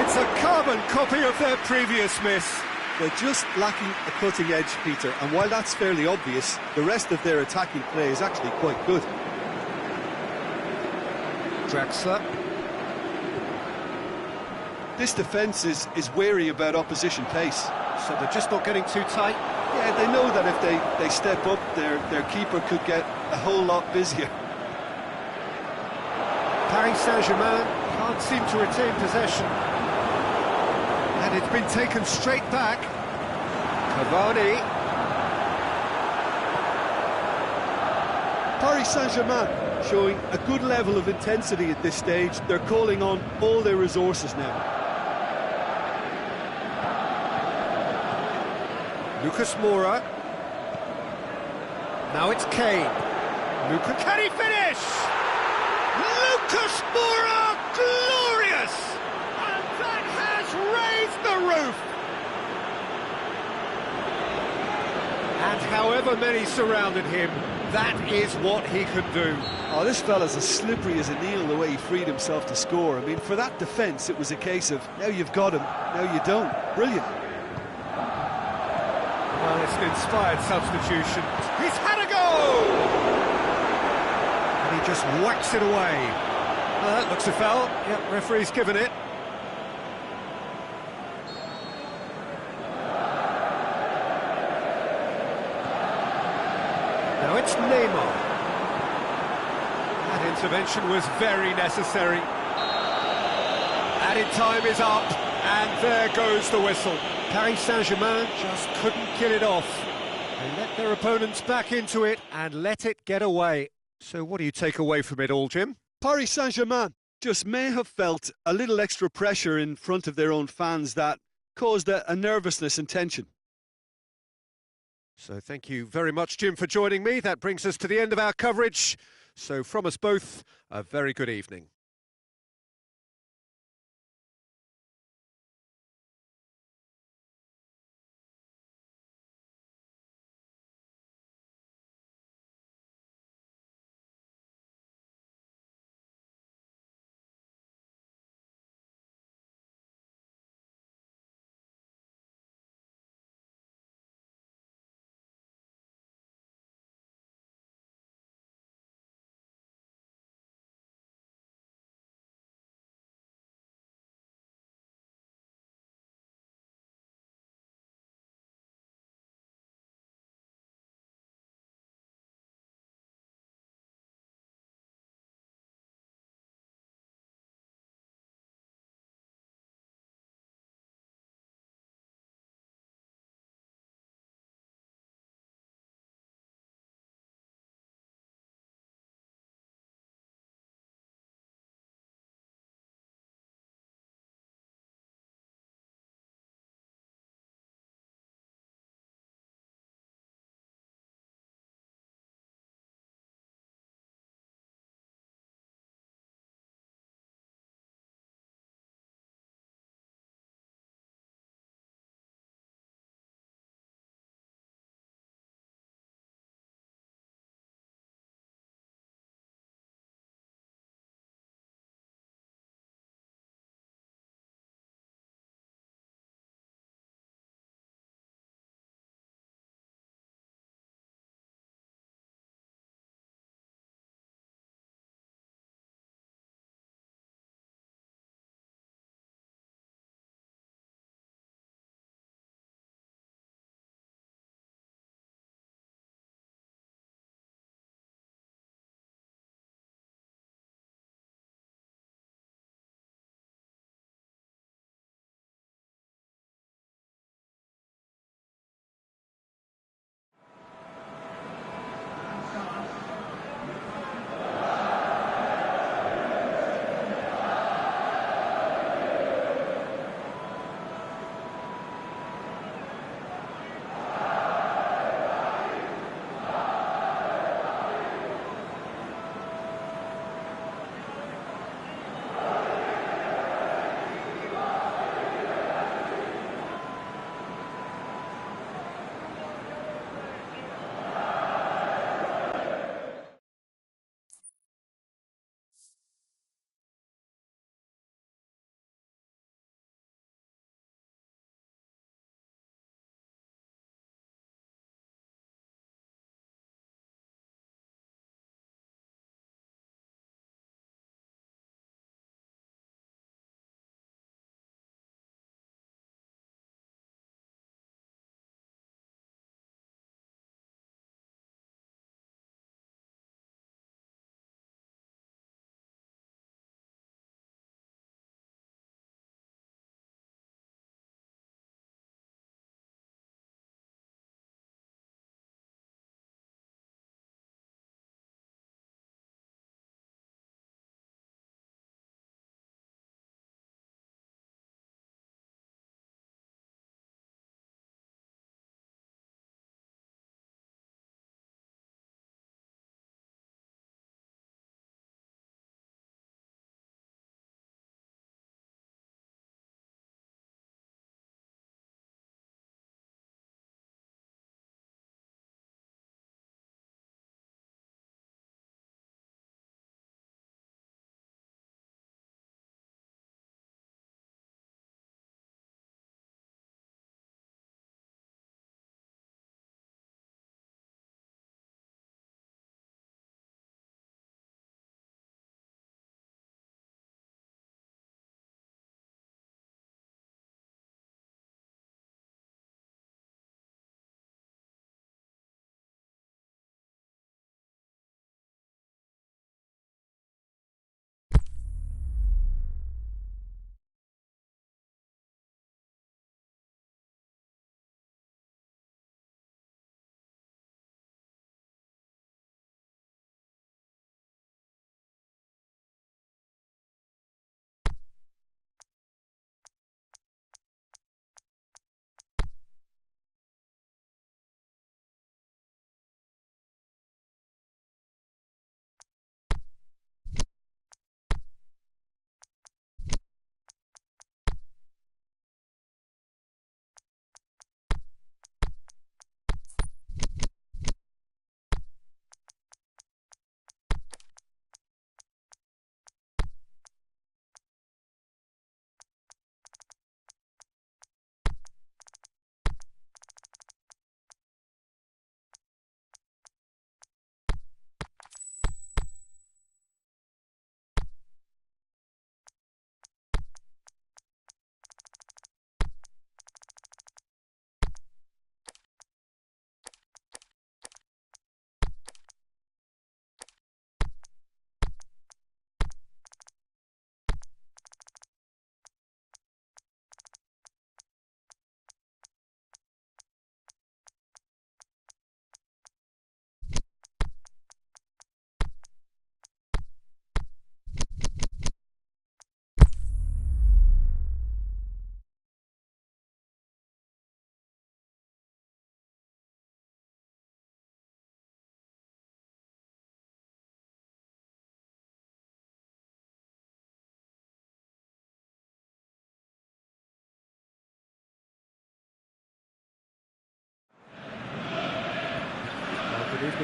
It's a carbon copy of their previous miss. They're just lacking a cutting edge, Peter, and while that's fairly obvious, the rest of their attacking play is actually quite good. Draxler. This defence is wary about opposition pace. So they're just not getting too tight? Yeah, they know that if they step up, their keeper could get a whole lot busier. Paris Saint-Germain can't seem to retain possession. And it's been taken straight back. Cavani. Paris Saint-Germain showing a good level of intensity at this stage. They're calling on all their resources now. Lucas Moura. Now it's Kane. Luka, can he finish? Lucas Moura, glorious! And that has raised the roof! And however many surrounded him, that is what he could do. Oh, this fella's as slippery as an eel the way he freed himself to score. I mean, for that defence, it was a case of, now you've got him, now you don't. Brilliant. Well, it's an inspired substitution. He's had a go! And he just whacks it away. Well, that looks a foul. Yep, referee's given it. Now it's Neymar. That intervention was very necessary. Added time is up, and there goes the whistle. Paris Saint-Germain just couldn't kill it off. They let their opponents back into it and let it get away. So what do you take away from it all, Jim? Paris Saint-Germain just may have felt a little extra pressure in front of their own fans that caused a nervousness and tension. So thank you very much, Jim, for joining me. That brings us to the end of our coverage. So from us both, a very good evening.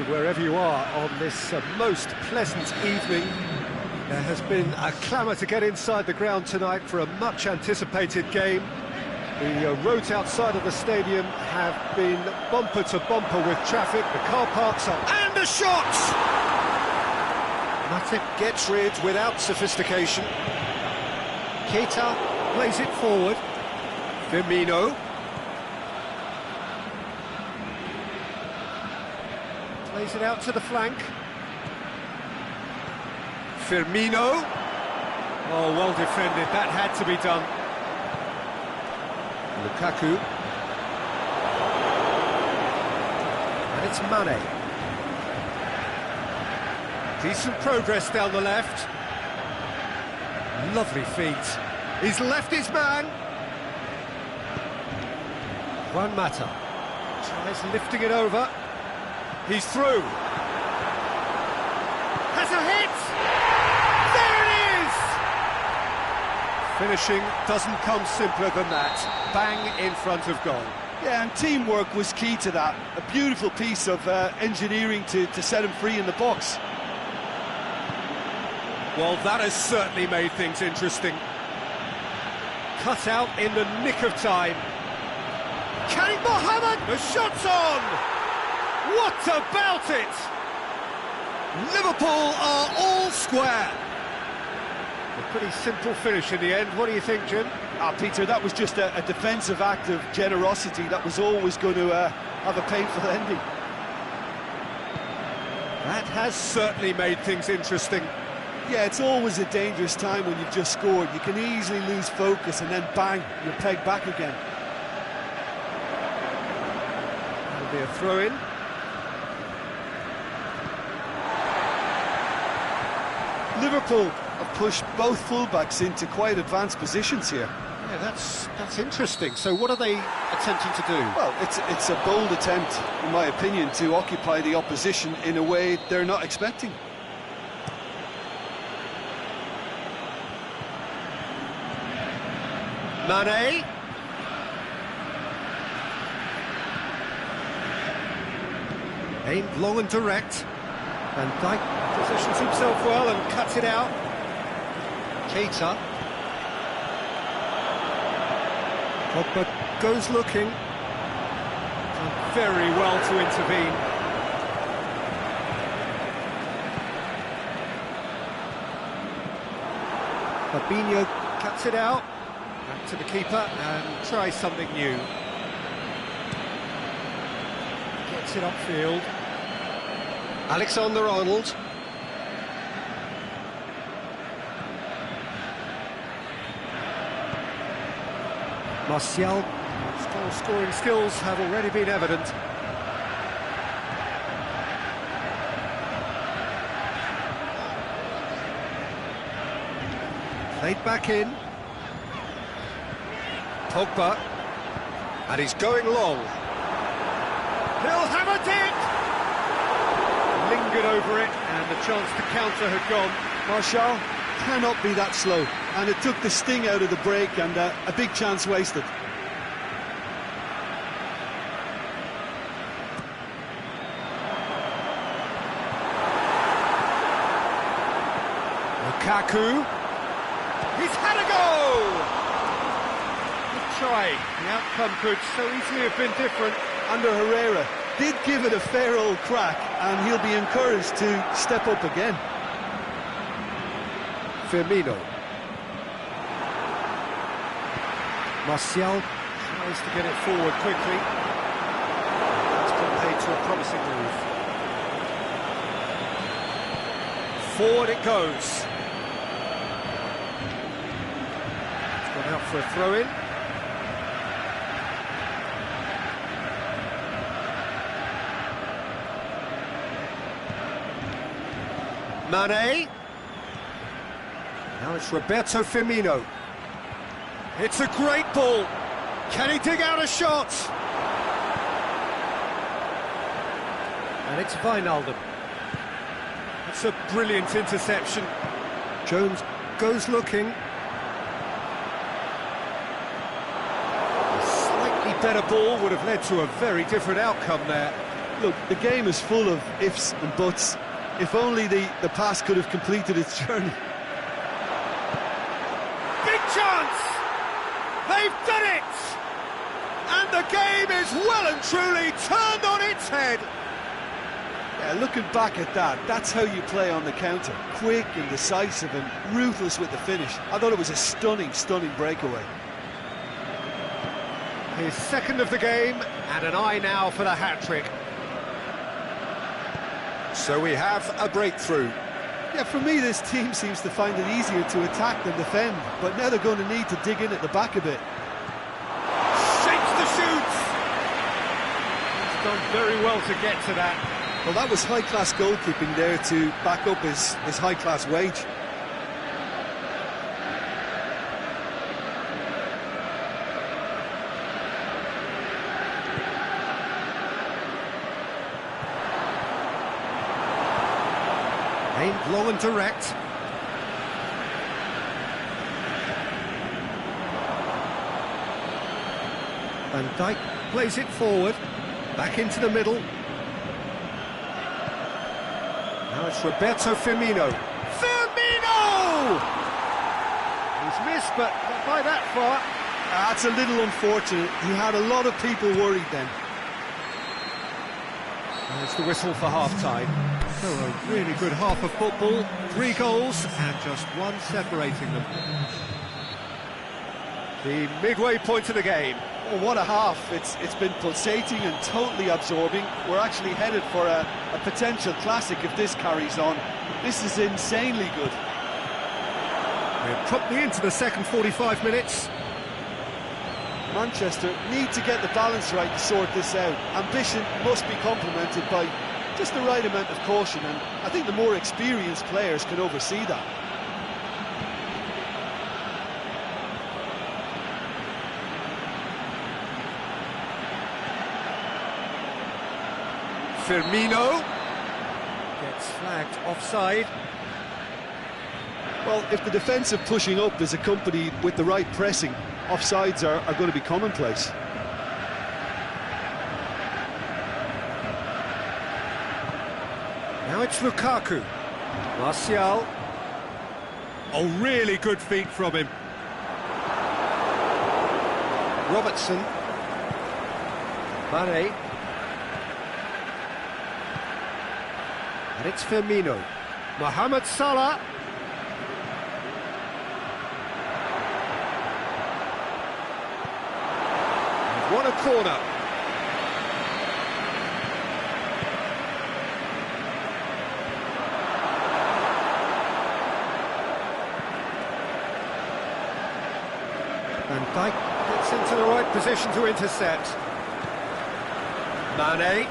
Wherever you are on this most pleasant evening, there has been a clamour to get inside the ground tonight for a much anticipated game. The roads outside of the stadium have been bumper to bumper with traffic. The car parks are... And a shot! Matic gets rid without sophistication. Keita plays it forward. Firmino. Plays it out to the flank. Firmino. Oh, well defended. That had to be done. Lukaku. And it's Mane. Decent progress down the left. Lovely feet. He's left his man. Juan Mata tries lifting it over. He's through. Has a hit! There it is! Finishing doesn't come simpler than that. Bang in front of goal. Yeah, and teamwork was key to that. A beautiful piece of engineering to set him free in the box. Well, that has certainly made things interesting. Cut out in the nick of time. Karim Mohammed, the shot's on! What about it? Liverpool are all square. A pretty simple finish in the end. What do you think, Jim? Peter, that was just a defensive act of generosity that was always going to have a painful ending. That has certainly made things interesting. Yeah, it's always a dangerous time when you've just scored. You can easily lose focus and then bang, you're pegged back again. That'll be a throw-in. Liverpool have pushed both fullbacks into quite advanced positions here. Yeah, that's interesting. So what are they attempting to do? Well, it's a bold attempt, in my opinion, to occupy the opposition in a way they're not expecting. Mane. Aimed long and direct. Van Dijk positions himself well and cuts it out. Keita. Pogba goes looking. Done very well to intervene. Fabinho cuts it out. Back to the keeper and tries something new. Gets it upfield. Alexander-Arnold. Martial. Scoring skills have already been evident. Played back in. Pogba. And he's going long. He'll hammer it! Lingered over it, and the chance to counter had gone. Martial cannot be that slow, and it took the sting out of the break, and a big chance wasted. Lukaku. He's had a go! Good try. The outcome could so easily have been different. Under Herrera, did give it a fair old crack, and he'll be encouraged to step up again. Firmino. Martial tries to get it forward quickly. That's been paid to a promising move. Forward it goes. It's gone out for a throw-in. Mane. Now it's Roberto Firmino. It's a great ball. Can he dig out a shot? And it's Wijnaldum. That's a brilliant interception. Jones goes looking. A slightly better ball would have led to a very different outcome there. Look, the game is full of ifs and buts. If only the pass could have completed its journey. Big chance! They've done it! And the game is well and truly turned on its head. Yeah, looking back at that, that's how you play on the counter. Quick and decisive and ruthless with the finish. I thought it was a stunning, stunning breakaway. His second of the game, and an eye now for the hat-trick. So we have a breakthrough. Yeah, for me, this team seems to find it easier to attack than defend, but now they're going to need to dig in at the back a bit. Shapes the shoots! He's done very well to get to that. Well, that was high-class goalkeeping there to back up his high-class wage. Aimed long and direct. Van Dijk plays it forward, back into the middle. Now it's Roberto Firmino. Firmino! He's missed, but not by that far. That's a little unfortunate. He had a lot of people worried then. There's the whistle for half-time. So a really good half of football, 3 goals and just one separating them. The midway point of the game. Oh, what a half. It's been pulsating and totally absorbing. We're actually headed for a potential classic if this carries on. This is insanely good. We're promptly into the second 45 minutes. Manchester need to get the balance right to sort this out. Ambition must be complemented by just the right amount of caution, and I think the more experienced players can oversee that. Firmino gets flagged offside. Well, if the defensive pushing up is accompanied with the right pressing, offsides are going to be commonplace. Now it's Lukaku. Martial. Oh, really good feet from him. Robertson. Mane. And it's Firmino. Mohamed Salah. And what a corner. Van Dijk gets into the right position to intercept. Mane.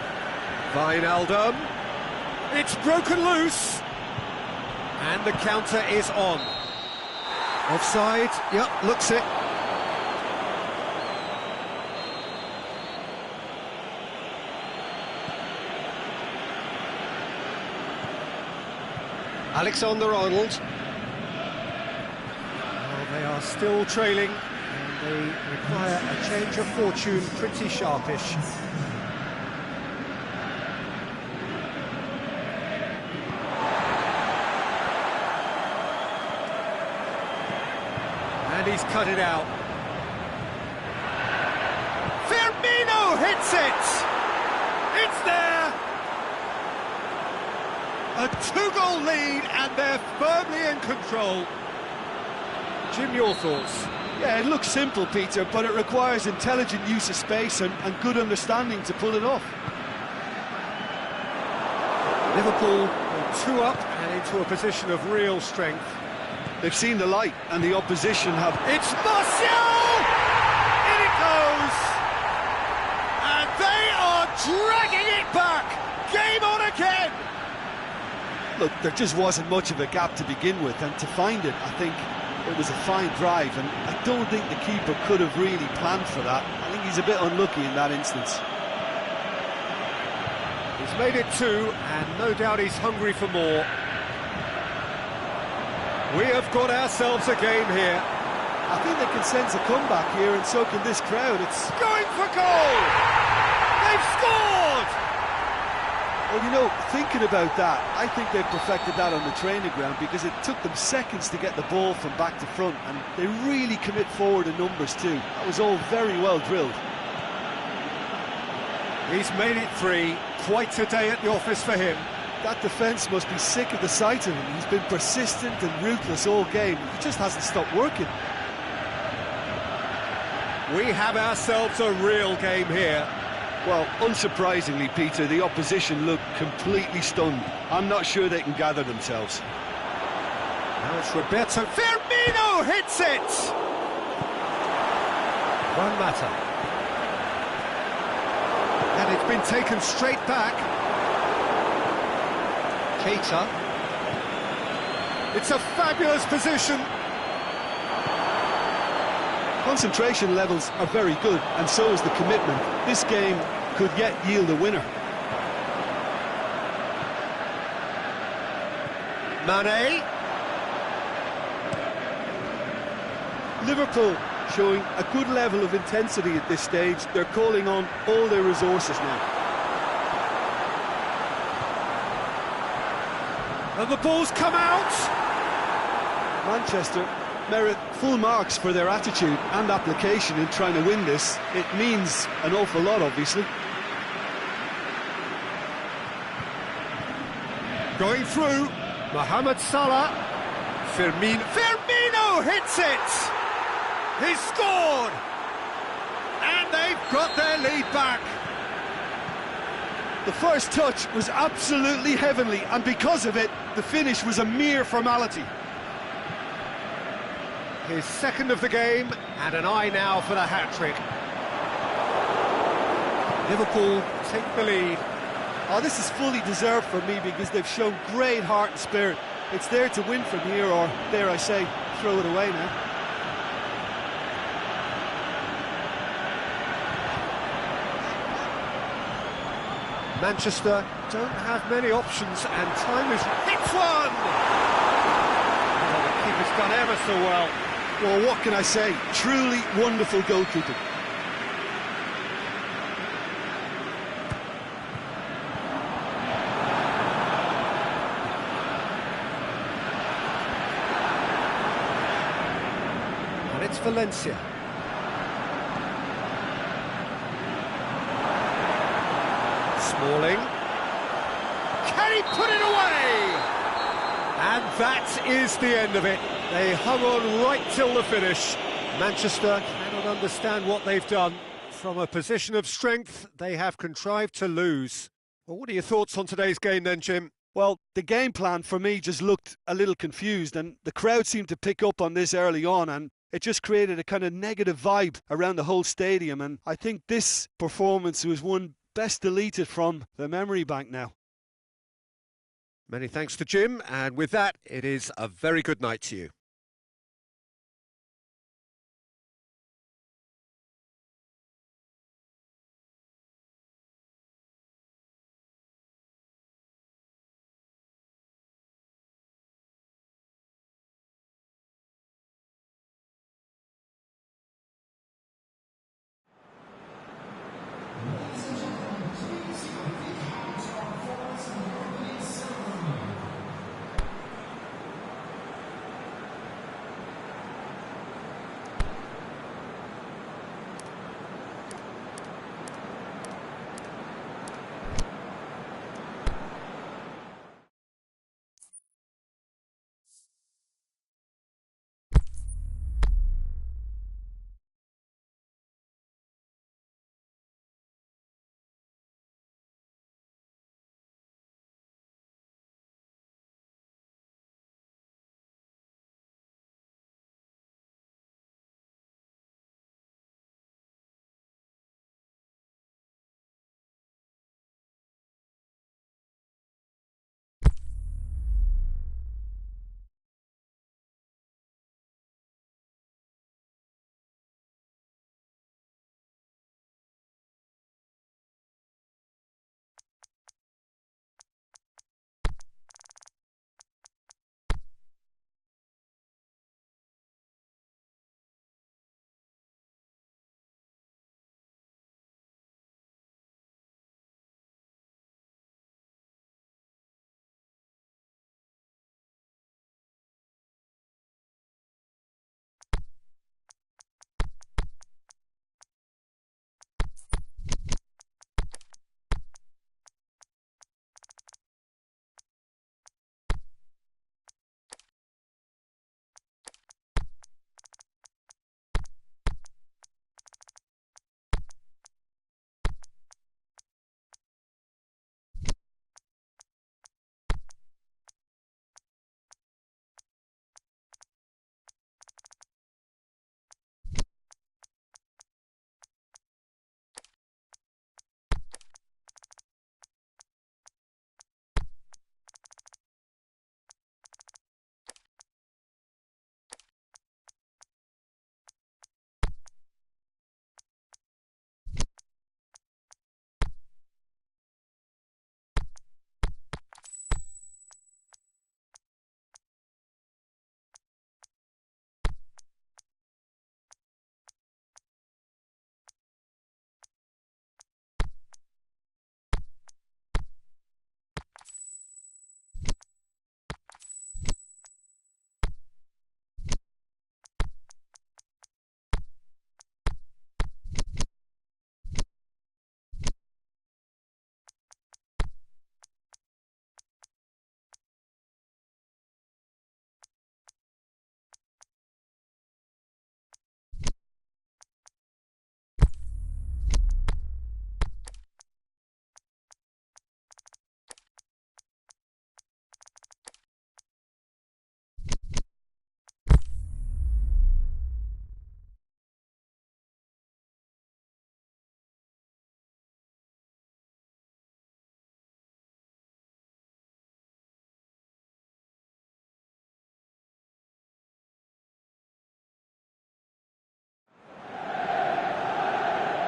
Wijnaldum. It's broken loose. And the counter is on. Offside. Yep, looks it. Alexander-Arnold. Well, they are still trailing, and they require a change of fortune pretty sharpish. And he's cut it out. Firmino hits it! It's there! A 2-goal lead, and they're firmly in control. Jim, your thoughts? Yeah, it looks simple, Peter, but it requires intelligent use of space and good understanding to pull it off. Liverpool are 2 up and into a position of real strength. They've seen the light, and the opposition have... It's Martial! In it goes! And they are dragging it back! Game on again! Look, there just wasn't much of a gap to begin with, and to find it, I think it was a fine drive, and I don't think the keeper could have really planned for that. I think he's a bit unlucky in that instance. He's made it 2, and no doubt he's hungry for more. We have got ourselves a game here. I think they can sense a comeback here, and so can this crowd. It's going for goal! They've scored! Well, you know, thinking about that, I think they've perfected that on the training ground because it took them seconds to get the ball from back to front, and they really commit forward in numbers too. That was all very well drilled. He's made it 3. Quite a day at the office for him. That defence must be sick of the sight of him. He's been persistent and ruthless all game. He just hasn't stopped working. We have ourselves a real game here. Well, unsurprisingly, Peter, the opposition look completely stunned. I'm not sure they can gather themselves. Now it's Roberto. Firmino hits it! Juan Mata. And it's been taken straight back. Keita. It's a fabulous position. Concentration levels are very good, and so is the commitment. This game could yet yield a winner. Mane. Liverpool showing a good level of intensity at this stage. They're calling on all their resources now. And the ball's come out. Manchester merit full marks for their attitude and application in trying to win this. It means an awful lot, obviously. Going through, Mohamed Salah. Firmino hits it! He scored! And they've got their lead back. The first touch was absolutely heavenly, and because of it, the finish was a mere formality. His second of the game, and an eye now for the hat-trick. Liverpool take the lead. Oh, this is fully deserved for me because they've shown great heart and spirit. It's there to win from here, or, dare I say, throw it away now. Manchester don't have many options, and time is... Hits one! Oh, the keeper's done ever so well. Well, what can I say? Truly wonderful goalkeeping. And it's Valencia. Smalling. Can he put it away? And that is the end of it. They hung on right till the finish. Manchester cannot understand what they've done. From a position of strength, they have contrived to lose. Well, what are your thoughts on today's game then, Jim? Well, the game plan for me just looked a little confused, and the crowd seemed to pick up on this early on, and it just created a kind of negative vibe around the whole stadium, and I think this performance was one best deleted from the memory bank now. Many thanks to Jim, and with that, it is a very good night to you.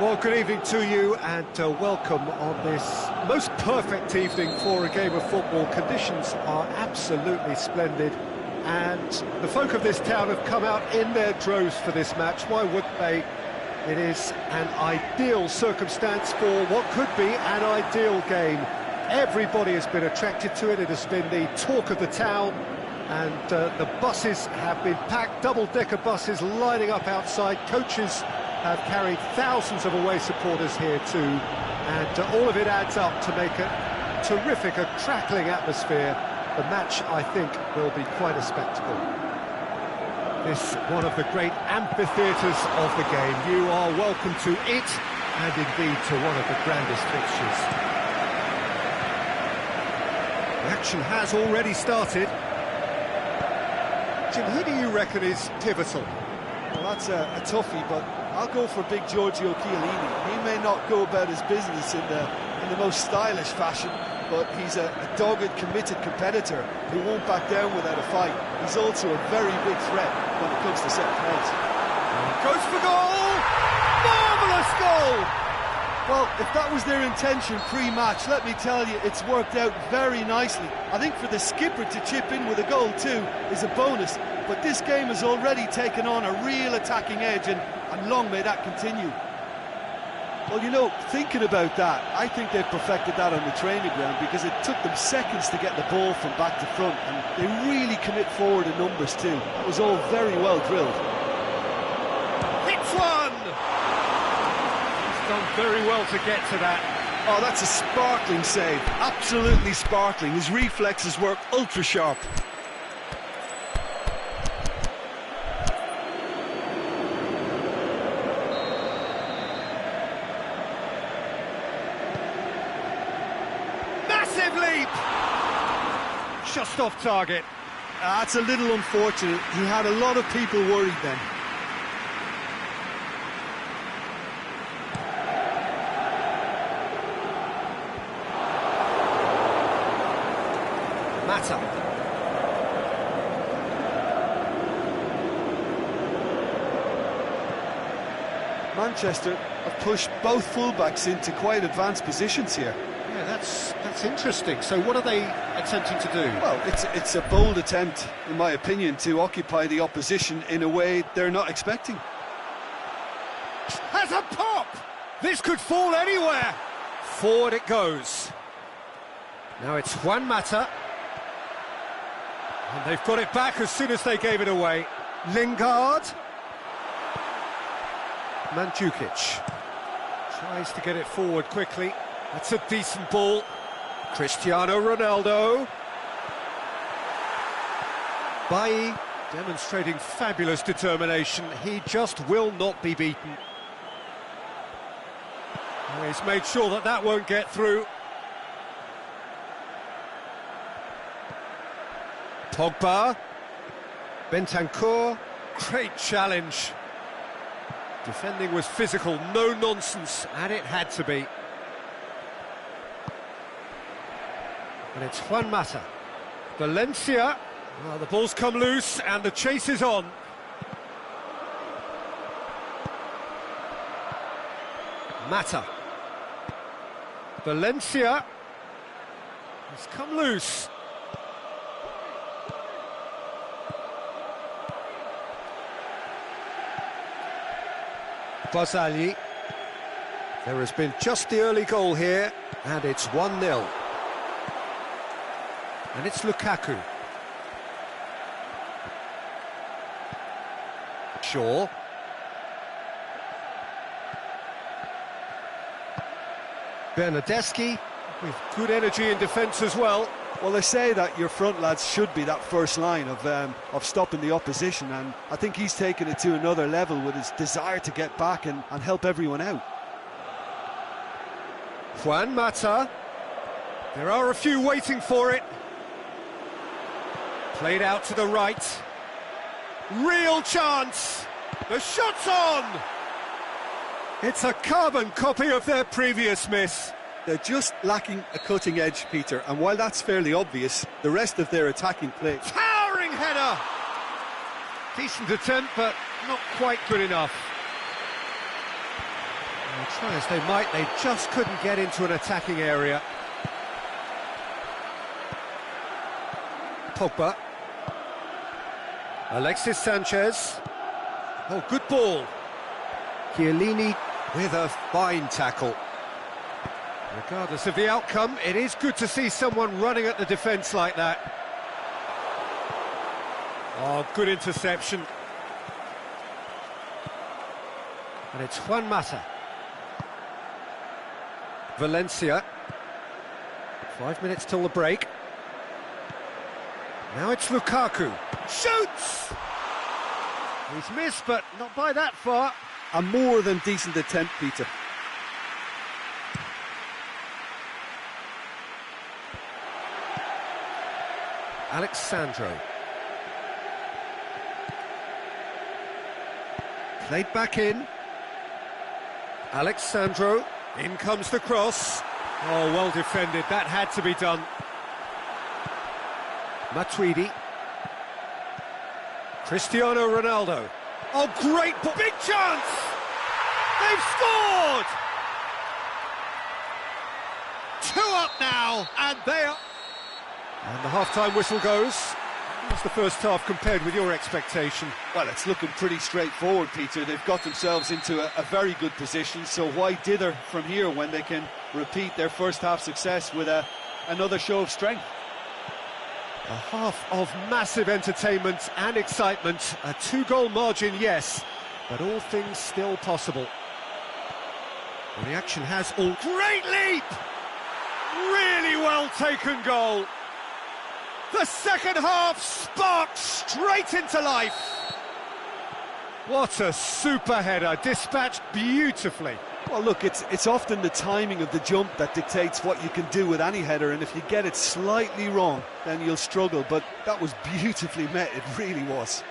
Well, good evening to you and welcome on this most perfect evening for a game of football. Conditions are absolutely splendid and the folk of this town have come out in their droves for this match. Why wouldn't they? It is an ideal circumstance for what could be an ideal game. Everybody has been attracted to it. It has been the talk of the town, and the buses have been packed, double-decker buses lining up outside. Coaches have carried thousands of away supporters here too, and all of it adds up to make a terrific, a crackling atmosphere. The match, I think, will be quite a spectacle. This one of the great amphitheatres of the game. You are welcome to it, and indeed to one of the grandest fixtures. The action has already started. Jim, who do you reckon is pivotal? Well, that's a toughie, but I'll go for big Giorgio Chiellini. He may not go about his business in the most stylish fashion, but he's a dogged, committed competitor who won't back down without a fight. He's also a very big threat when it comes to set plays. Goes for goal! Marvellous goal! Well, if that was their intention pre-match, let me tell you, it's worked out very nicely. I think for the skipper to chip in with a goal too is a bonus, but this game has already taken on a real attacking edge, and long may that continue. Well, you know, thinking about that, I think they've perfected that on the training ground, because it took them seconds to get the ball from back to front, and they really commit forward in numbers too. That was all very well drilled. Hits one! He's done very well to get to that. Oh, that's a sparkling save. Absolutely sparkling. His reflexes work ultra sharp. Massive leap! Just off target. That's a little unfortunate. He had a lot of people worried then. Mata. Manchester have pushed both fullbacks into quite advanced positions here. Yeah, that's interesting. So what are they attempting to do? Well, it's a bold attempt, in my opinion, to occupy the opposition in a way they're not expecting. Has a pop! This could fall anywhere! Forward it goes. Now it's Juan Mata. And they've got it back as soon as they gave it away. Lingard. Mandzukic tries to get it forward quickly. That's a decent ball. Cristiano Ronaldo. Bailly demonstrating fabulous determination. He just will not be beaten. Oh, he's made sure that that won't get through. Pogba. Bentancur. Great challenge. Defending was physical, no nonsense, and it had to be. And it's Juan Mata. Valencia. Well, the ball's come loose and the chase is on. Mata. Valencia. It's come loose. Barzagli. There has been just the early goal here, and it's 1-0. And it's Lukaku. Shaw. Bernardeschi with good energy in defence as well. Well, they say that your front lads should be that first line of stopping the opposition, and I think he's taken it to another level with his desire to get back and help everyone out. Juan Mata. There are a few waiting for it. Played out to the right. Real chance. The shot's on. It's a carbon copy of their previous miss. They're just lacking a cutting edge, Peter, and while that's fairly obvious, the rest of their attacking play... Towering header! Decent attempt, but not quite good enough. Well, try as they might, they just couldn't get into an attacking area. Pogba. Alexis Sanchez. Oh, good ball. Chiellini with a fine tackle. Regardless of the outcome, it is good to see someone running at the defence like that. Oh, good interception. And it's Juan Mata. Valencia. 5 minutes till the break. Now it's Lukaku. Shoots! He's missed, but not by that far. A more than decent attempt, Peter. Alexandro. Played back in. Alexandro. In comes the cross. Oh, well defended. That had to be done. Matuidi. Cristiano Ronaldo. Oh, great ball. Big chance! They've scored! 2 up now, and they are... And the half-time whistle goes. What's the first half compared with your expectation? Well, it's looking pretty straightforward, Peter. They've got themselves into a very good position, so why dither from here when they can repeat their first half success with another show of strength? A half of massive entertainment and excitement. A 2-goal margin, yes, but all things still possible. Well, the action has all... Great leap! Really well taken goal. The second half sparked straight into life. What a super header, dispatched beautifully. Well, look, it's often the timing of the jump that dictates what you can do with any header, and if you get it slightly wrong, then you'll struggle, but that was beautifully met, it really was.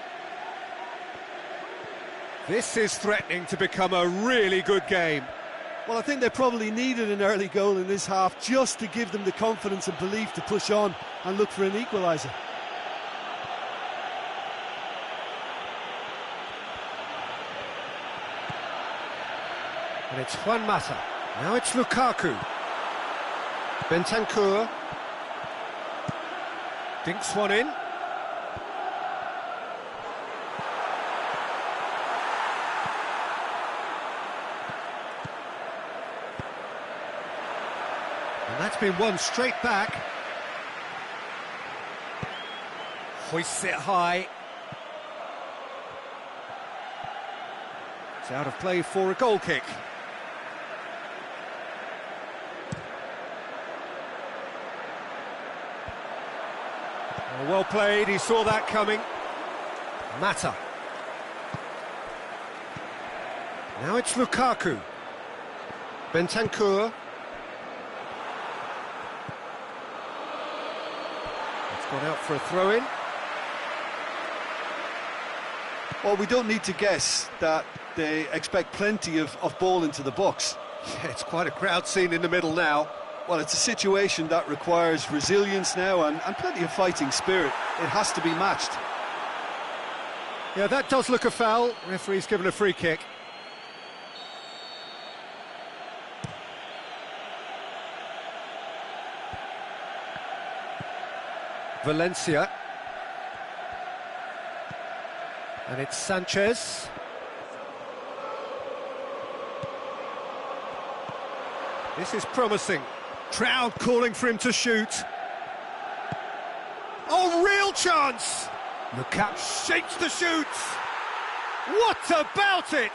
This is threatening to become a really good game. Well, I think they probably needed an early goal in this half just to give them the confidence and belief to push on and look for an equaliser. And it's Juan Mata. Now it's Lukaku. Bentancur. Dinks one in. And that's been won straight back. Hoists it high. It's out of play for a goal kick. Oh, well played, he saw that coming. Mata. Now it's Lukaku. Bentancur. It's gone out for a throw-in. Well, we don't need to guess that they expect plenty of ball into the box. Yeah, it's quite a crowd scene in the middle now. Well, it's a situation that requires resilience now and plenty of fighting spirit. It has to be matched. Yeah, that does look a foul. Referee's given a free kick. Valencia. And it's Sanchez. This is promising. Crowd calling for him to shoot. Oh, real chance! Lukaku shapes the shoot. What about it?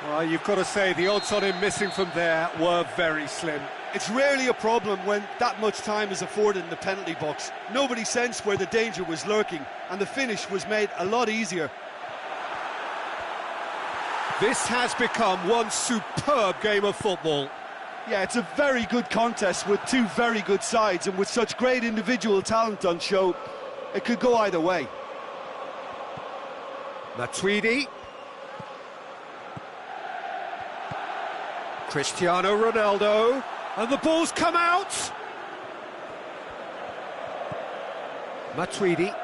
Well, you've got to say the odds on him missing from there were very slim. It's rarely a problem when that much time is afforded in the penalty box. Nobody sensed where the danger was lurking, and the finish was made a lot easier. This has become one superb game of football. Yeah, it's a very good contest with two very good sides, and with such great individual talent on show, it could go either way. Matuidi. Cristiano Ronaldo. And the ball's come out. Matuidi.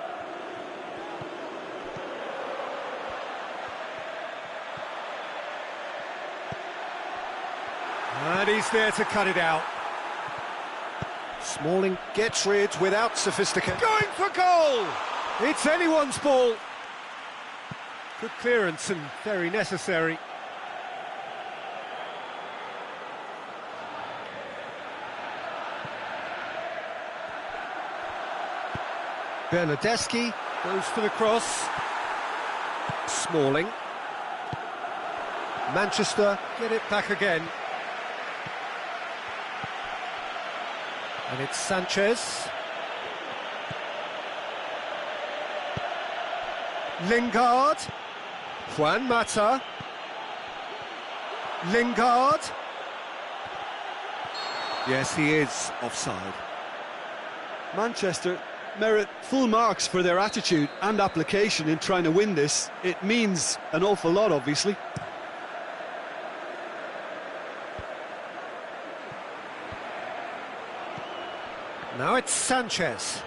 And he's there to cut it out. Smalling gets rid without sophistication. Going for goal! It's anyone's ball. Good clearance and very necessary. Bernardeschi goes for the cross. Smalling. Manchester get it back again. And it's Sanchez. Lingard. Juan Mata. Lingard. Yes, he is offside. Manchester merit full marks for their attitude and application in trying to win this. It means an awful lot, obviously. Now it's Sanchez.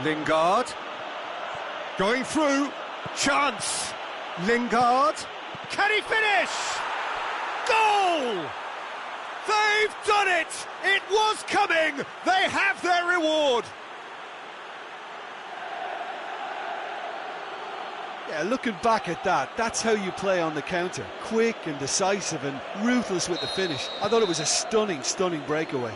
Lingard. Going through. Chance. Lingard. Can he finish? Goal! They've done it! It was coming! They have their reward! Yeah, looking back at that, that's how you play on the counter. Quick and decisive and ruthless with the finish. I thought it was a stunning, stunning breakaway.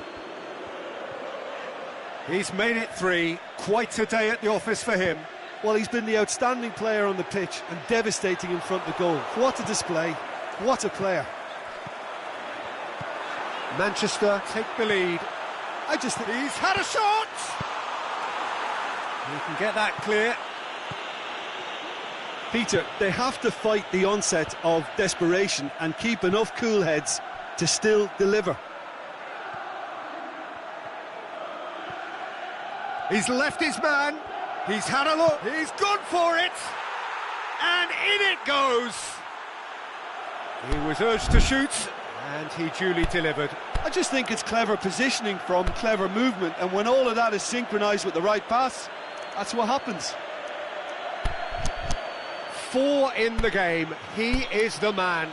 He's made it 3. Quite a day at the office for him. Well, he's been the outstanding player on the pitch and devastating in front of goal. What a display. What a player. Manchester take the lead. I just think he's had a shot! He can get that clear. Peter, they have to fight the onset of desperation and keep enough cool heads to still deliver. He's left his man. He's had a look. He's gone for it. And in it goes. He was urged to shoot, and he duly delivered. I just think it's clever positioning from clever movement, and when all of that is synchronised with the right pass, that's what happens. 4 in the game. He is the man.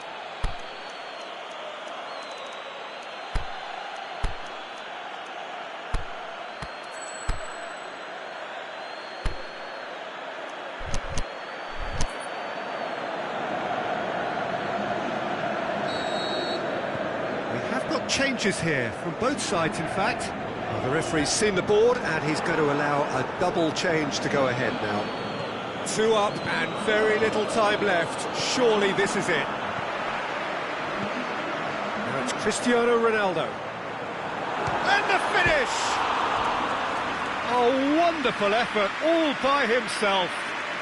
Changes here from both sides, in fact. Well, the referee's seen the board and he's going to allow a double change to go ahead now. 2 up and very little time left. Surely this is it. Now it's Cristiano Ronaldo. And the finish! A wonderful effort all by himself.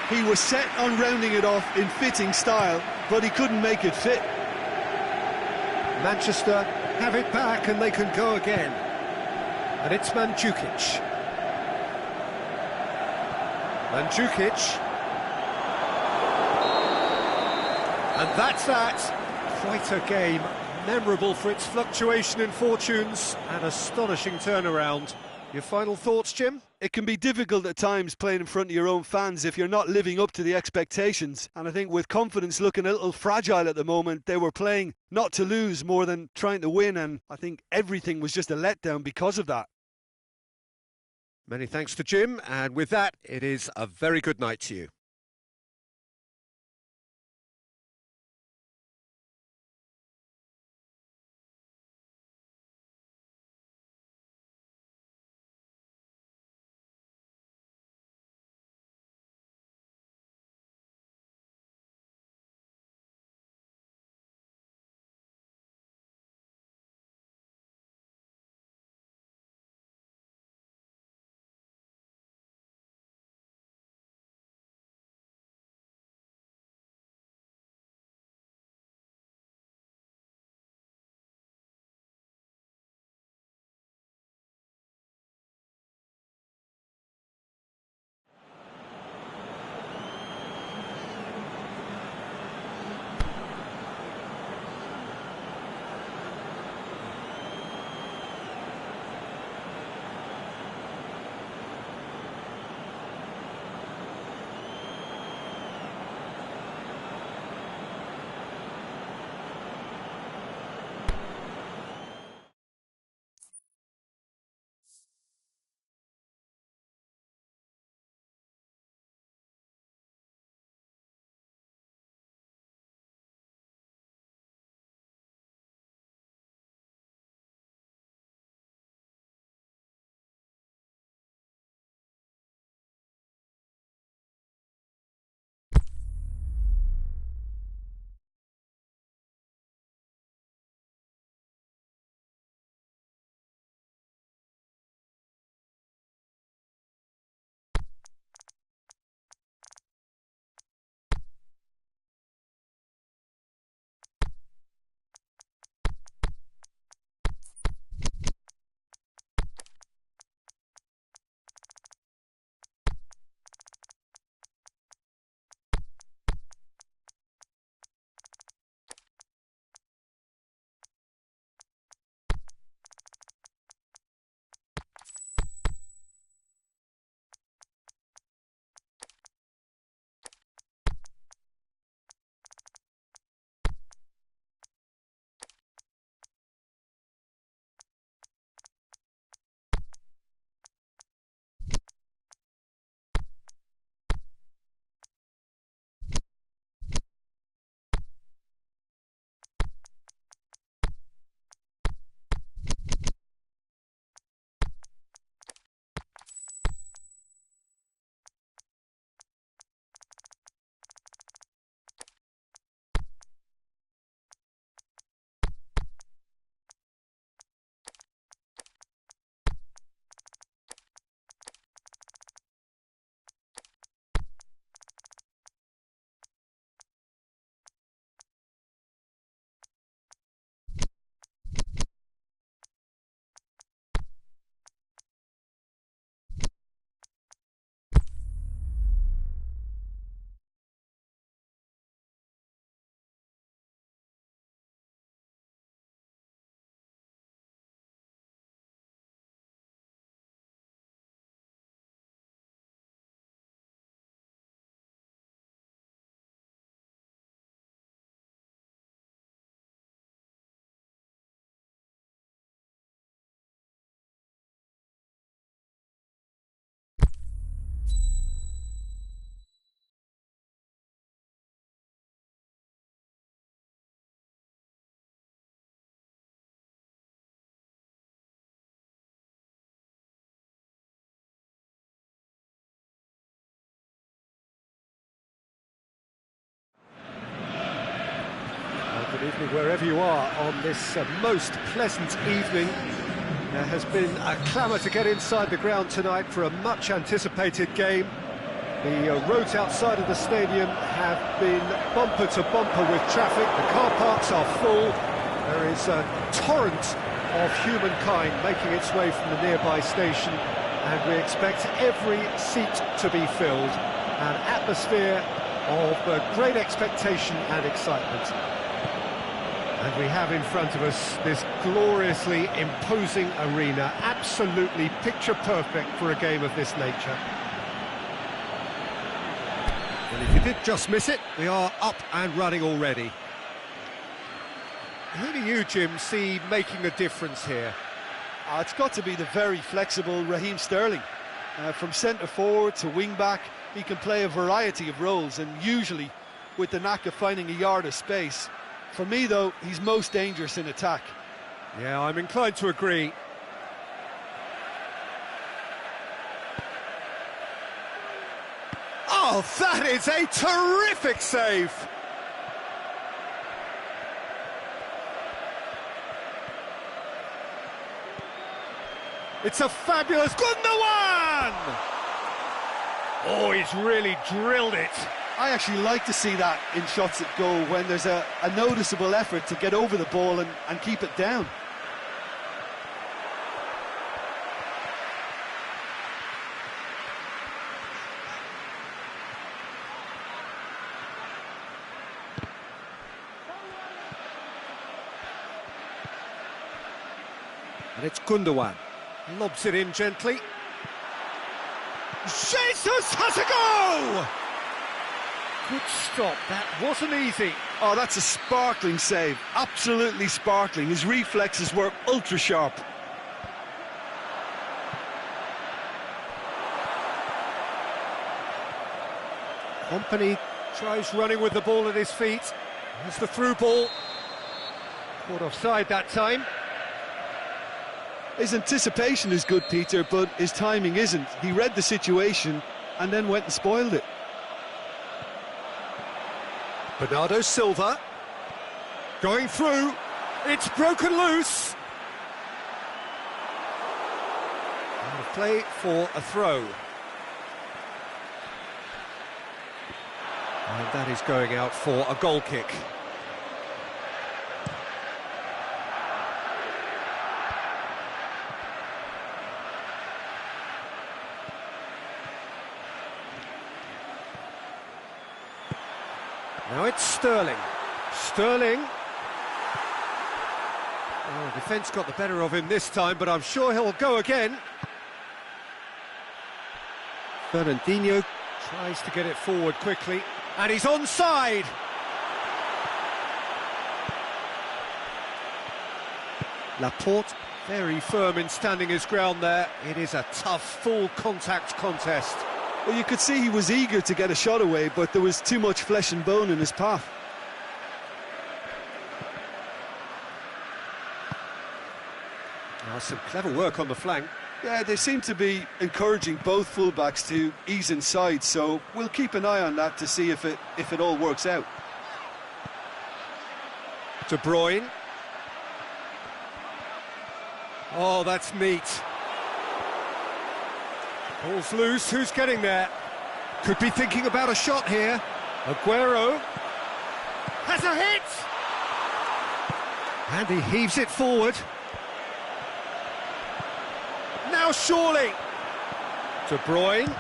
He was set on rounding it off in fitting style, but he couldn't make it fit. Manchester have it back and they can go again. And it's Mandzukic. Mandzukic. And that's that. Quite a game. Memorable for its fluctuation in fortunes and astonishing turnaround. Your final thoughts, Jim? It can be difficult at times playing in front of your own fans if you're not living up to the expectations. And I think with confidence looking a little fragile at the moment, they were playing not to lose more than trying to win. And I think everything was just a letdown because of that. Many thanks to Jim. And with that, it is a very good night to you. evening wherever you are on this most pleasant evening. There has been a clamour to get inside the ground tonight for a much anticipated game. The roads outside of the stadium have been bumper to bumper with traffic. The car parks are full. There is a torrent of humankind making its way from the nearby station, and we expect every seat to be filled. An atmosphere of great expectation and excitement. And we have in front of us this gloriously imposing arena, absolutely picture perfect for a game of this nature. And if you did just miss it, we are up and running already. Who do you, Jim, see making a difference here? It's got to be the very flexible Raheem Sterling. From centre forward to wing back, he can play a variety of roles, and usually with the knack of finding a yard of space. For me, though, he's most dangerous in attack. Yeah, I'm inclined to agree. Oh, that is a terrific save! It's a fabulous Gundogan! Oh, he's really drilled it. I actually like to see that in shots at goal, when there's a noticeable effort to get over the ball and keep it down. And it's Gundogan. Lobs it in gently. Jesus has a go! Good stop, that wasn't easy. Oh, that's a sparkling save, absolutely sparkling. His reflexes were ultra sharp. Kompany tries running with the ball at his feet. There's the through ball. Caught offside that time. His anticipation is good, Peter, but his timing isn't. He read the situation and then went and spoiled it. Bernardo Silva going through. It's broken loose. And a play for a throw. And that is going out for a goal kick. Now it's Sterling. Sterling. Oh, defence got the better of him this time, but I'm sure he'll go again. Fernandinho tries to get it forward quickly, and he's onside. Laporte, very firm in standing his ground there. It is a tough, full contact contest. Well, you could see he was eager to get a shot away, but there was too much flesh and bone in his path. Oh, some clever work on the flank. Yeah, they seem to be encouraging both fullbacks to ease inside, so we'll keep an eye on that to see if it all works out. De Bruyne. Oh, that's neat. Ball's loose, who's getting there? Could be thinking about a shot here. Aguero has a hit! And he heaves it forward. Now surely! De Bruyne.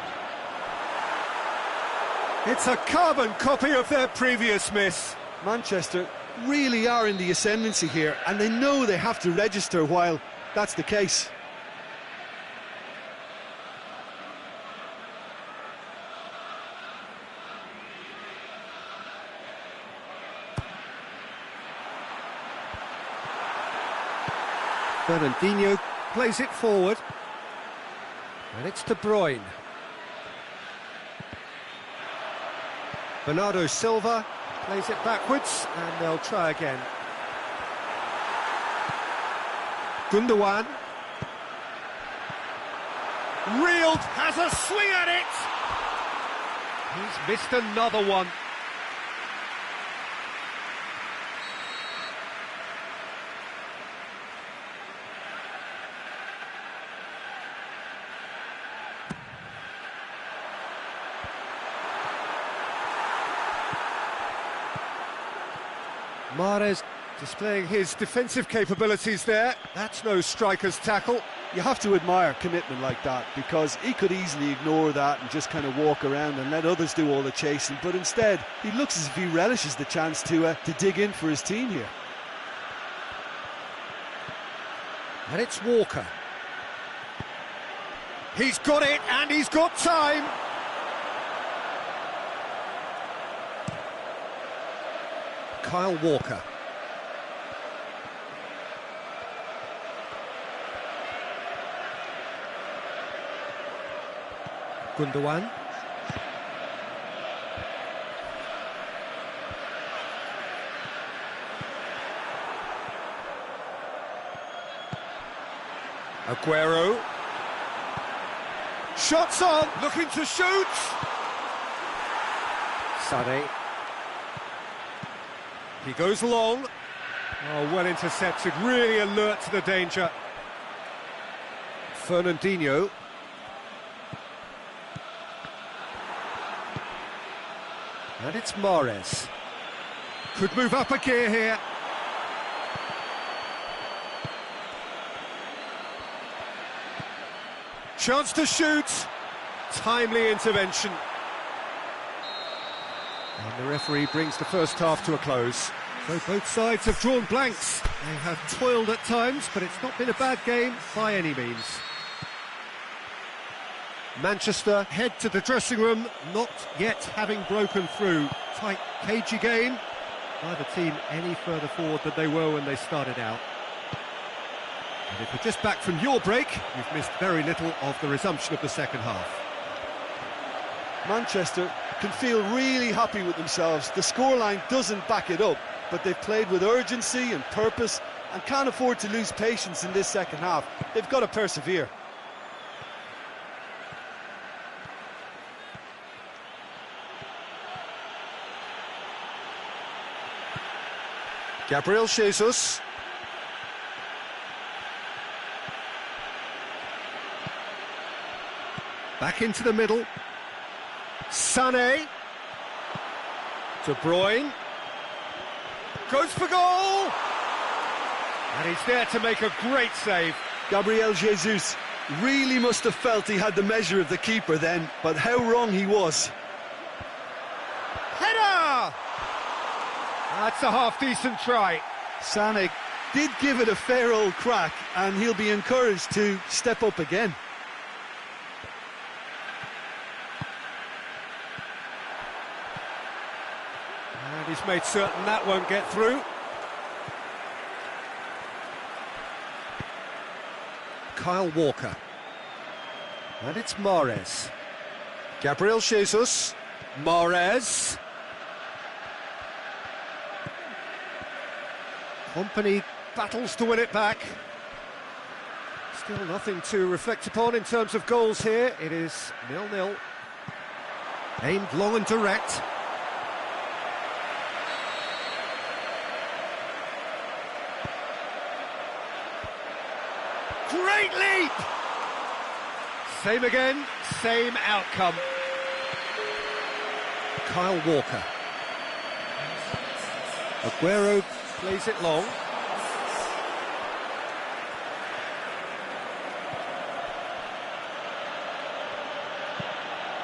It's a carbon copy of their previous miss. Manchester really are in the ascendancy here, and they know they have to register while that's the case. Fernandinho plays it forward, and it's De Bruyne. Bernardo Silva plays it backwards, and they'll try again. Gundogan. Reeled, has a swing at it! He's missed another one. Mahrez displaying his defensive capabilities there. That's no striker's tackle. You have to admire commitment like that, because he could easily ignore that and just kind of walk around and let others do all the chasing, but instead he looks as if he relishes the chance to dig in for his team here. And it's Walker. He's got it, and he's got time. Kyle Walker. Gundogan. Aguero. Shots on, looking to shoot. Sané. He goes long. Oh, well intercepted, really alert to the danger. Fernandinho. And it's Mahrez. Could move up a gear here. Chance to shoot. Timely intervention. And the referee brings the first half to a close. So both sides have drawn blanks. They have toiled at times, but it's not been a bad game by any means. Manchester head to the dressing room, not yet having broken through. Tight, cagey game. Neither team any further forward than they were when they started out. And if you're just back from your break, you've missed very little of the resumption of the second half. Manchester can feel really happy with themselves. The scoreline doesn't back it up, but they've played with urgency and purpose and can't afford to lose patience in this second half. They've got to persevere. Gabriel Jesus. Back into the middle. Sané. De Bruyne. Goes for goal! And he's there to make a great save. Gabriel Jesus really must have felt he had the measure of the keeper then, but how wrong he was. Header! That's a half-decent try. Sané did give it a fair old crack, and he'll be encouraged to step up again. And he's made certain that won't get through. Kyle Walker. And it's Mahrez. Gabriel Jesus. Mahrez. Company battles to win it back. Still nothing to reflect upon in terms of goals here. It is 0-0. Aimed long and direct. Great leap! Same again, same outcome. Kyle Walker. Aguero plays it long.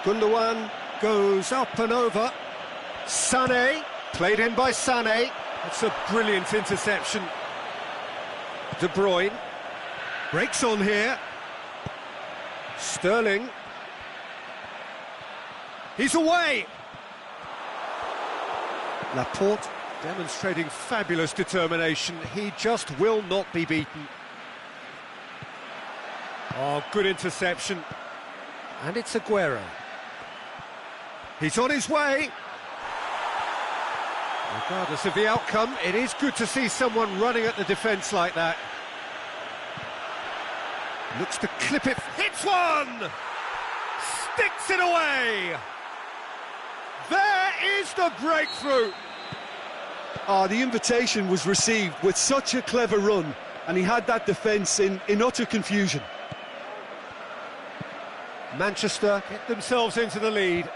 Gundogan goes up and over. Sané, played in by Sané. That's a brilliant interception. De Bruyne breaks on here. Sterling. He's away. Laporte demonstrating fabulous determination. He just will not be beaten. Oh, good interception. And it's Aguero. He's on his way. Regardless of the outcome, it is good to see someone running at the defence like that. Looks to clip it. Hits one! Sticks it away! There is the breakthrough! Oh, the invitation was received with such a clever run, and he had that defence in utter confusion. Manchester get themselves into the lead.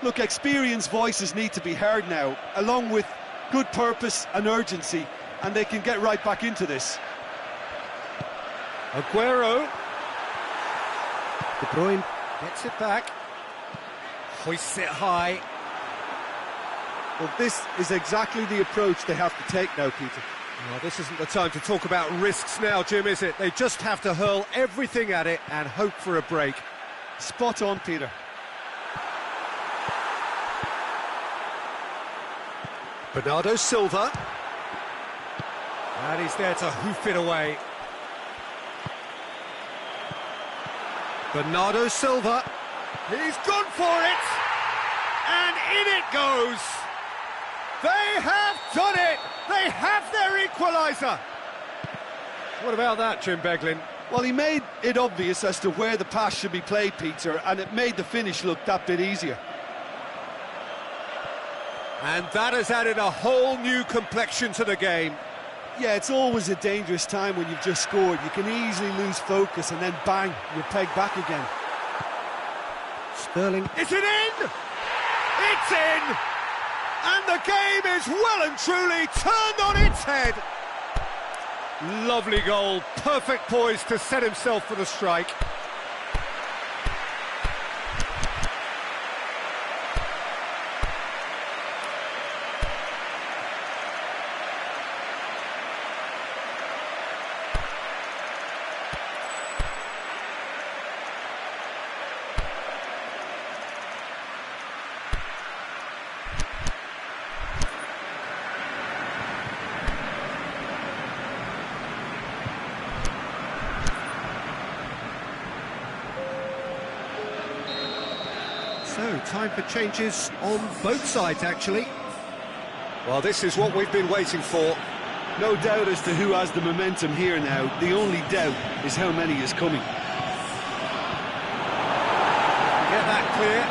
Look, experienced voices need to be heard now, along with good purpose and urgency, and they can get right back into this. Aguero. De Bruyne gets it back. Hoists it high. Well, this is exactly the approach they have to take now, Peter. Well, this isn't the time to talk about risks now, Jim, is it? They just have to hurl everything at it and hope for a break. Spot on, Peter. Bernardo Silva. And he's there to hoof it away. Bernardo Silva. He's gone for it! And in it goes! They have done it! They have their equaliser! What about that, Jim Beglin? Well, he made it obvious as to where the pass should be played, Peter, and it made the finish look that bit easier. And that has added a whole new complexion to the game. Yeah, it's always a dangerous time when you've just scored. You can easily lose focus and then bang, you're pegged back again. Sterling. Is it in? It's in! And the game is well and truly turned on its head. Lovely goal, perfect poise to set himself for the strike. So, time for changes on both sides, actually. Well, this is what we've been waiting for. No doubt as to who has the momentum here now. The only doubt is how many is coming. Get that clear.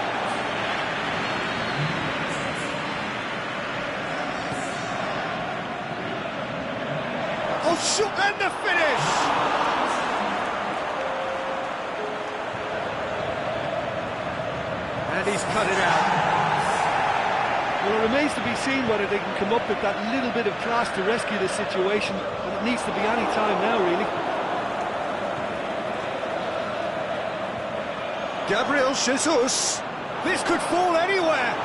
Oh, shoot, and the finish! And he's cut it out. Well, it remains to be seen whether they can come up with that little bit of class to rescue the situation, and it needs to be any time now, really. Gabriel Jesus. This could fall anywhere.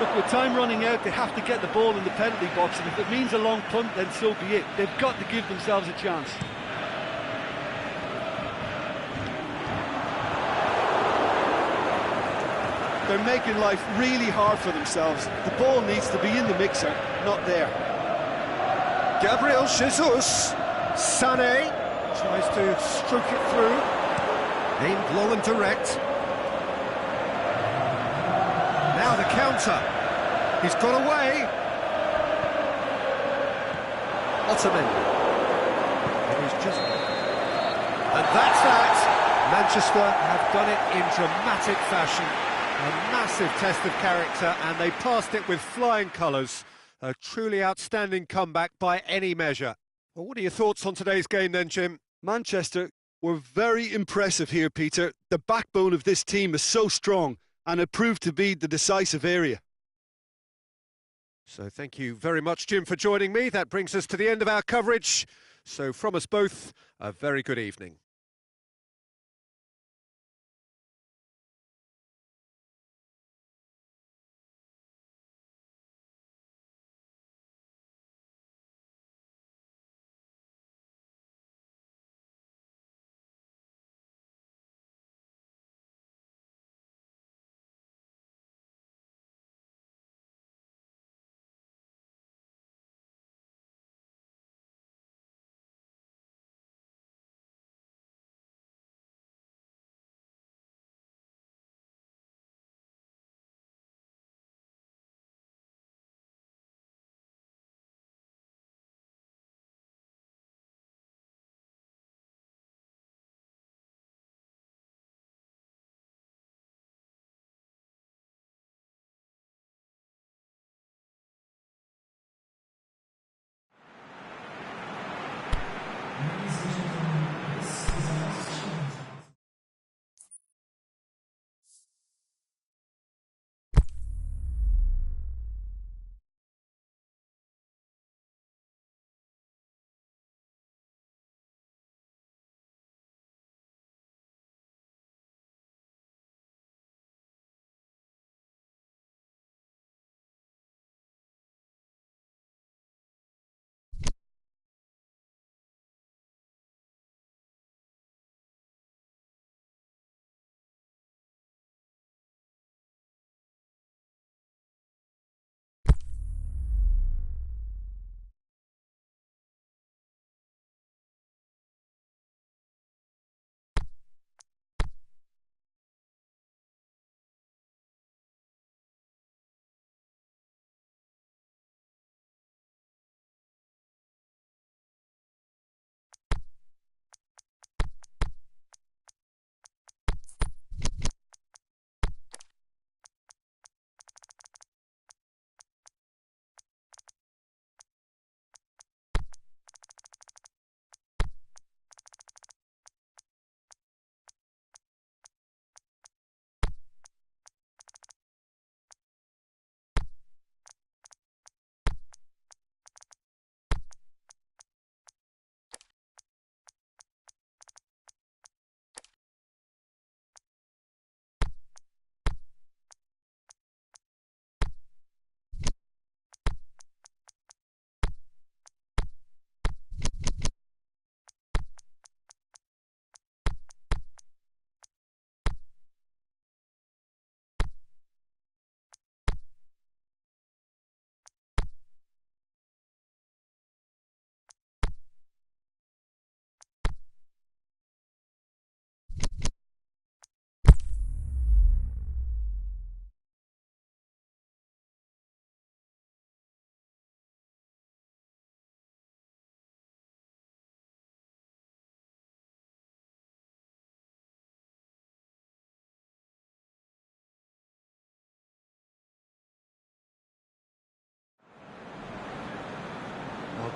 Look, with time running out, they have to get the ball in the penalty box, and if it means a long punt, then so be it. They've got to give themselves a chance. They're making life really hard for themselves. The ball needs to be in the mixer, not there. Gabriel Jesus. Sané tries to stroke it through. Aimed low and direct. Now the counter. He's got away. Otamendi. And he's just... And that's that. Manchester have done it in dramatic fashion. A massive test of character, and they passed it with flying colours. A truly outstanding comeback by any measure. Well, what are your thoughts on today's game then, Jim? Manchester were very impressive here, Peter. The backbone of this team is so strong, and it proved to be the decisive area. So thank you very much, Jim, for joining me. That brings us to the end of our coverage. So from us both, a very good evening.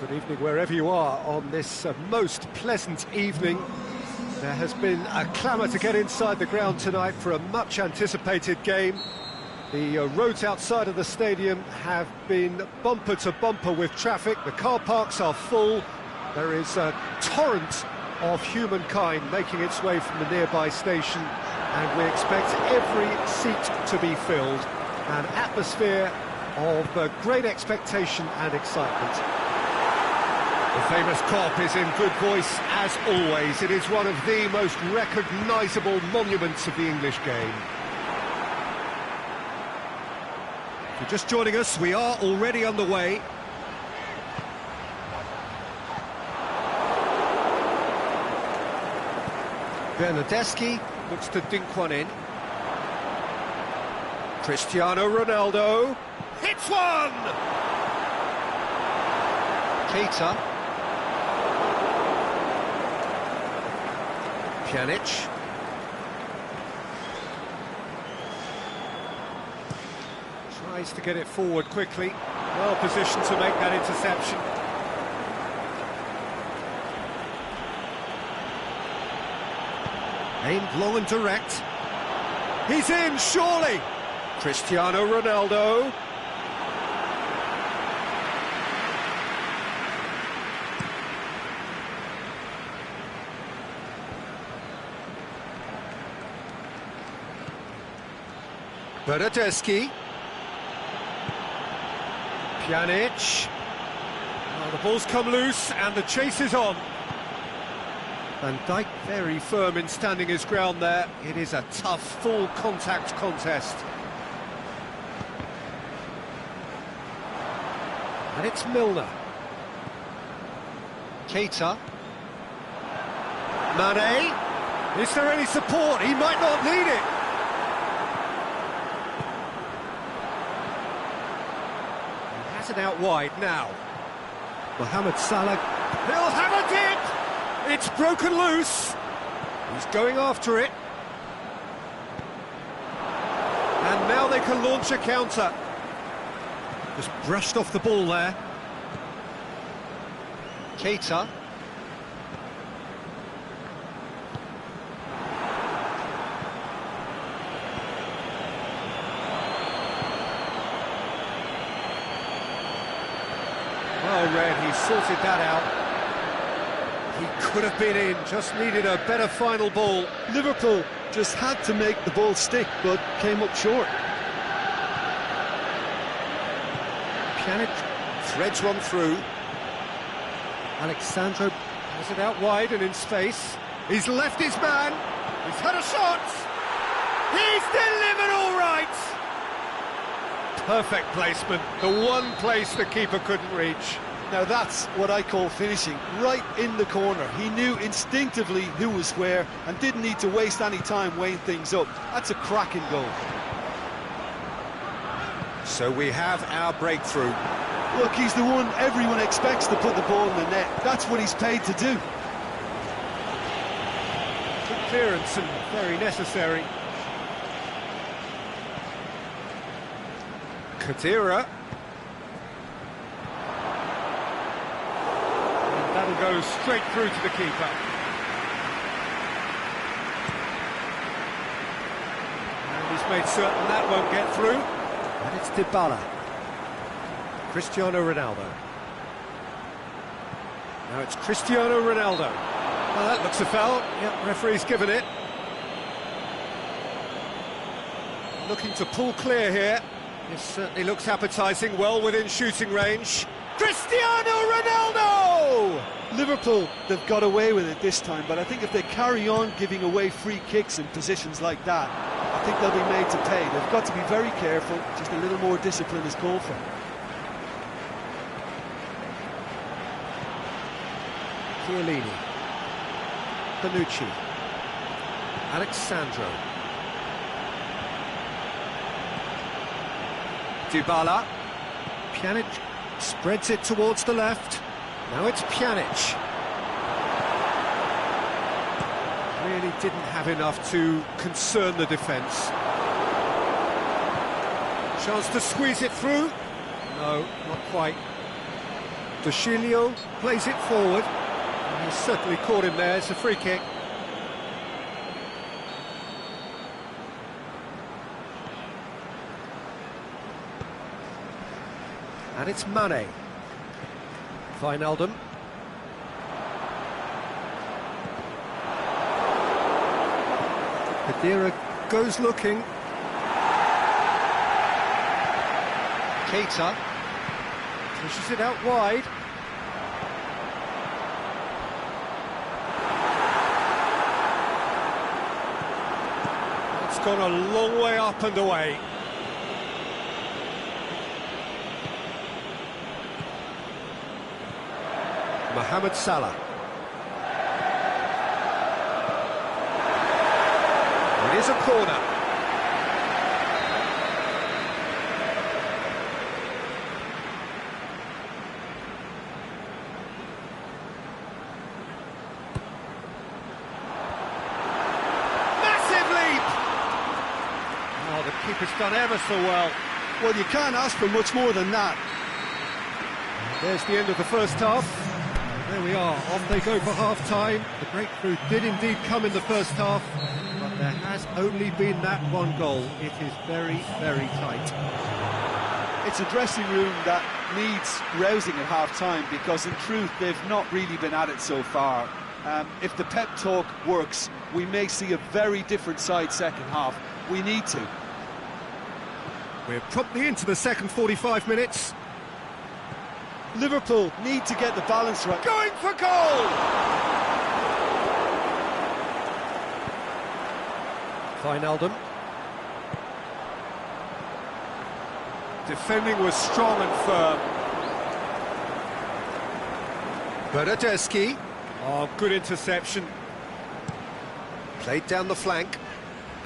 Good evening wherever you are on this most pleasant evening. There has been a clamour to get inside the ground tonight for a much anticipated game. The roads outside of the stadium have been bumper to bumper with traffic. The car parks are full. There is a torrent of humankind making its way from the nearby station, and we expect every seat to be filled. An atmosphere of great expectation and excitement. The famous Kop is in good voice as always. It is one of the most recognisable monuments of the English game. If you're just joining us, we are already underway. Bernardeschi looks to dink one in. Cristiano Ronaldo hits one! Keita. Pjanic. Tries to get it forward quickly. Well positioned to make that interception. Aimed long and direct. He's in, surely! Cristiano Ronaldo. Bernardeschi. Pjanic. Oh, the ball's come loose and the chase is on. Van Dijk very firm in standing his ground there. It is a tough, full contact contest. And it's Milner. Keita. Mane. Is there any support? He might not need it. He has it out wide now. Mohamed Salah. He'll have a dip! It's broken loose. He's going after it. And now they can launch a counter. Just brushed off the ball there. Keita. Well read, he sorted that out. He could have been in, just needed a better final ball. Liverpool just had to make the ball stick, but came up short. Pjanic threads one through. Alexandro has it out wide and in space. He's left his man. He's had a shot. He's delivered all right. Perfect placement. The one place the keeper couldn't reach. Now that's what I call finishing, right in the corner. He knew instinctively who was where and didn't need to waste any time weighing things up. That's a cracking goal. So we have our breakthrough. Look, he's the one everyone expects to put the ball in the net. That's what he's paid to do. Good clearance and very necessary. Khedira. That'll go straight through to the keeper. And he's made certain that won't get through. And it's Dybala. Cristiano Ronaldo. Now it's Cristiano Ronaldo. Well, that looks a foul. Yep, referee's given it. Looking to pull clear here. This certainly looks appetising, well within shooting range. Cristiano Ronaldo! Liverpool, they've got away with it this time, but I think if they carry on giving away free kicks in positions like that, I think they'll be made to pay. They've got to be very careful, just a little more discipline is called for. Chiellini. Bonucci. Alexandro. Dybala. Pjanic spreads it towards the left. Now it's Pjanic. Really didn't have enough to concern the defence. Chance to squeeze it through. No, not quite. De plays it forward. He's certainly caught him there. It's a free kick. And it's Mane. Wijnaldum. Khedira goes looking. Keita pushes it out wide. It's gone a long way up and away. Mohamed Salah. It is a corner. Massive leap! Oh, the keeper's done ever so well. Well, you can't ask for much more than that. There's the end of the first half. There we are, off they go for half-time. The breakthrough did indeed come in the first half, but there has only been that one goal. It is very, very tight. It's a dressing room that needs rousing at half-time because, in truth, they've not really been at it so far. If the pep talk works, we may see a very different side second half. We need to. We're promptly into the second 45 minutes. Liverpool need to get the balance right. Going for goal! Wijnaldum. Defending was strong and firm. Bernardeschi. Oh, good interception. Played down the flank.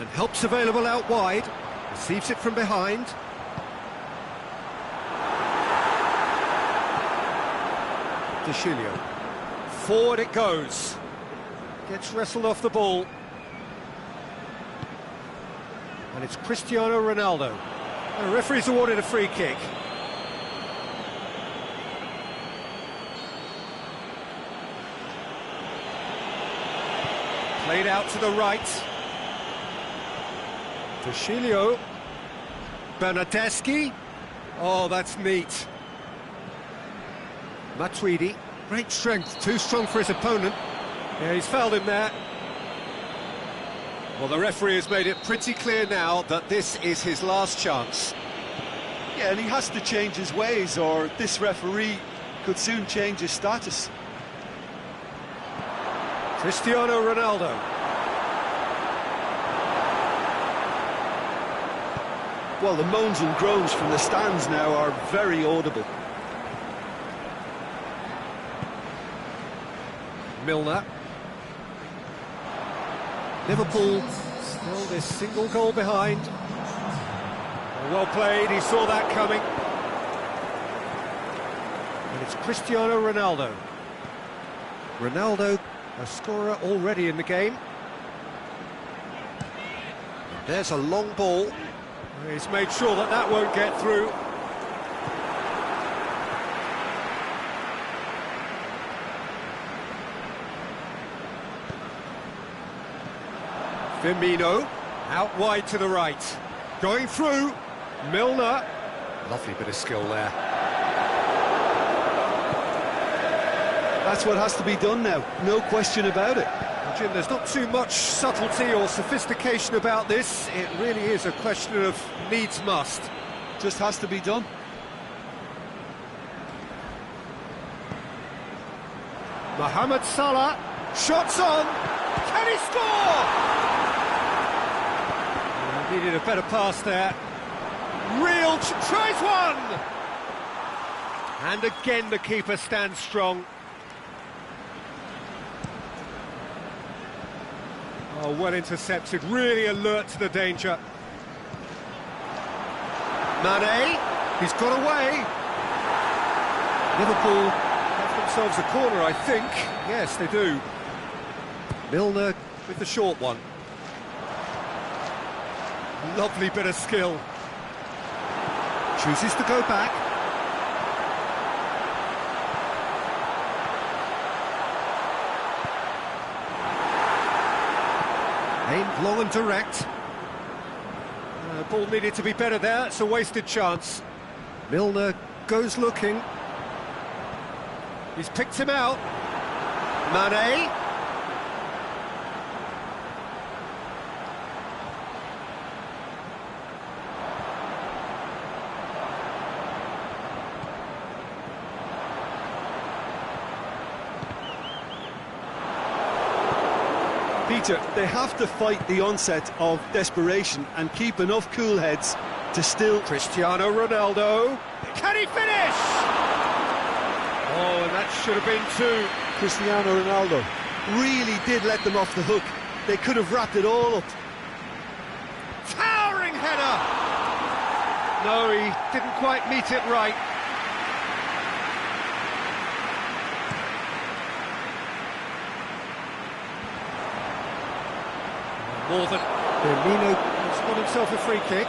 And help's available out wide. Receives it from behind. De forward it goes. Gets wrestled off the ball. And it's Cristiano Ronaldo. The referee's awarded a free kick. Played out to the right. De Bernardeschi. Oh, that's neat. Matuidi, great strength, too strong for his opponent. Yeah, he's fouled him there. Well, the referee has made it pretty clear now that this is his last chance. Yeah, and he has to change his ways, or this referee could soon change his status. Cristiano Ronaldo. Well, the moans and groans from the stands now are very audible. Milner. Liverpool still this single goal behind. Well played, he saw that coming. And it's Cristiano Ronaldo. Ronaldo, a scorer already in the game. And there's a long ball. He's made sure that that won't get through. Firmino, out wide to the right. Going through, Milner. Lovely bit of skill there. That's what has to be done now, no question about it. Well, Jim, there's not too much subtlety or sophistication about this. It really is a question of needs must. Just has to be done. Mohamed Salah, shots on, can he score? Needed a better pass there. Real tries one! And again the keeper stands strong. Oh, well intercepted, really alert to the danger. Mane, he's got away. Liverpool have themselves a corner, I think. Yes, they do. Milner with the short one. Lovely bit of skill. Chooses to go back. Aimed long and direct. Ball needed to be better there, it's a wasted chance. Milner goes looking. He's picked him out. Mane. Peter, they have to fight the onset of desperation and keep enough cool heads to still... Cristiano Ronaldo. Can he finish? Oh, and that should have been two. Cristiano Ronaldo really did let them off the hook. They could have wrapped it all up. Towering header! No, he didn't quite meet it right. More than Firmino has got himself a free kick.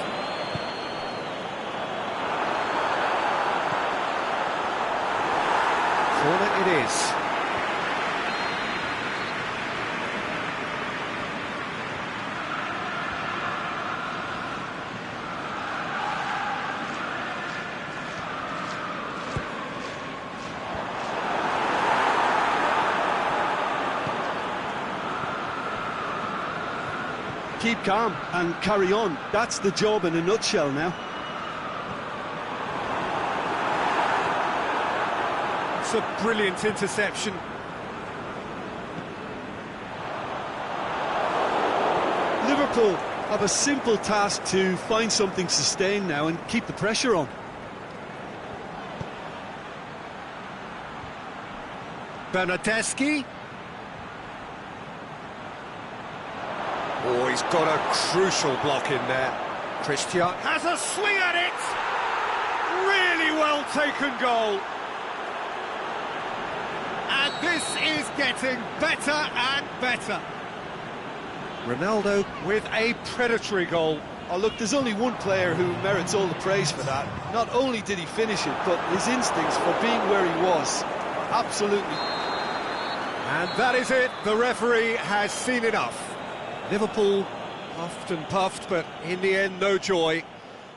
Corner it is. Keep calm and carry on. That's the job in a nutshell now. It's a brilliant interception. Liverpool have a simple task to find something sustained now and keep the pressure on. Bernardeschi. Oh, he's got a crucial block in there. Cristiano has a swing at it! Really well taken goal. And this is getting better and better. Ronaldo with a predatory goal. Oh, look, there's only one player who merits all the praise for that. Not only did he finish it, but his instincts for being where he was. Absolutely. And that is it. The referee has seen enough. Liverpool puffed and puffed, but in the end, no joy.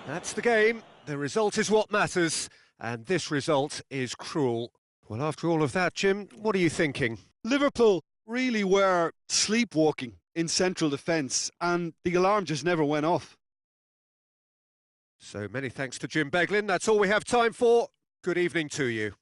That's the game. The result is what matters, and this result is cruel. Well, after all of that, Jim, what are you thinking? Liverpool really were sleepwalking in central defence, and the alarm just never went off. So many thanks to Jim Beglin. That's all we have time for. Good evening to you.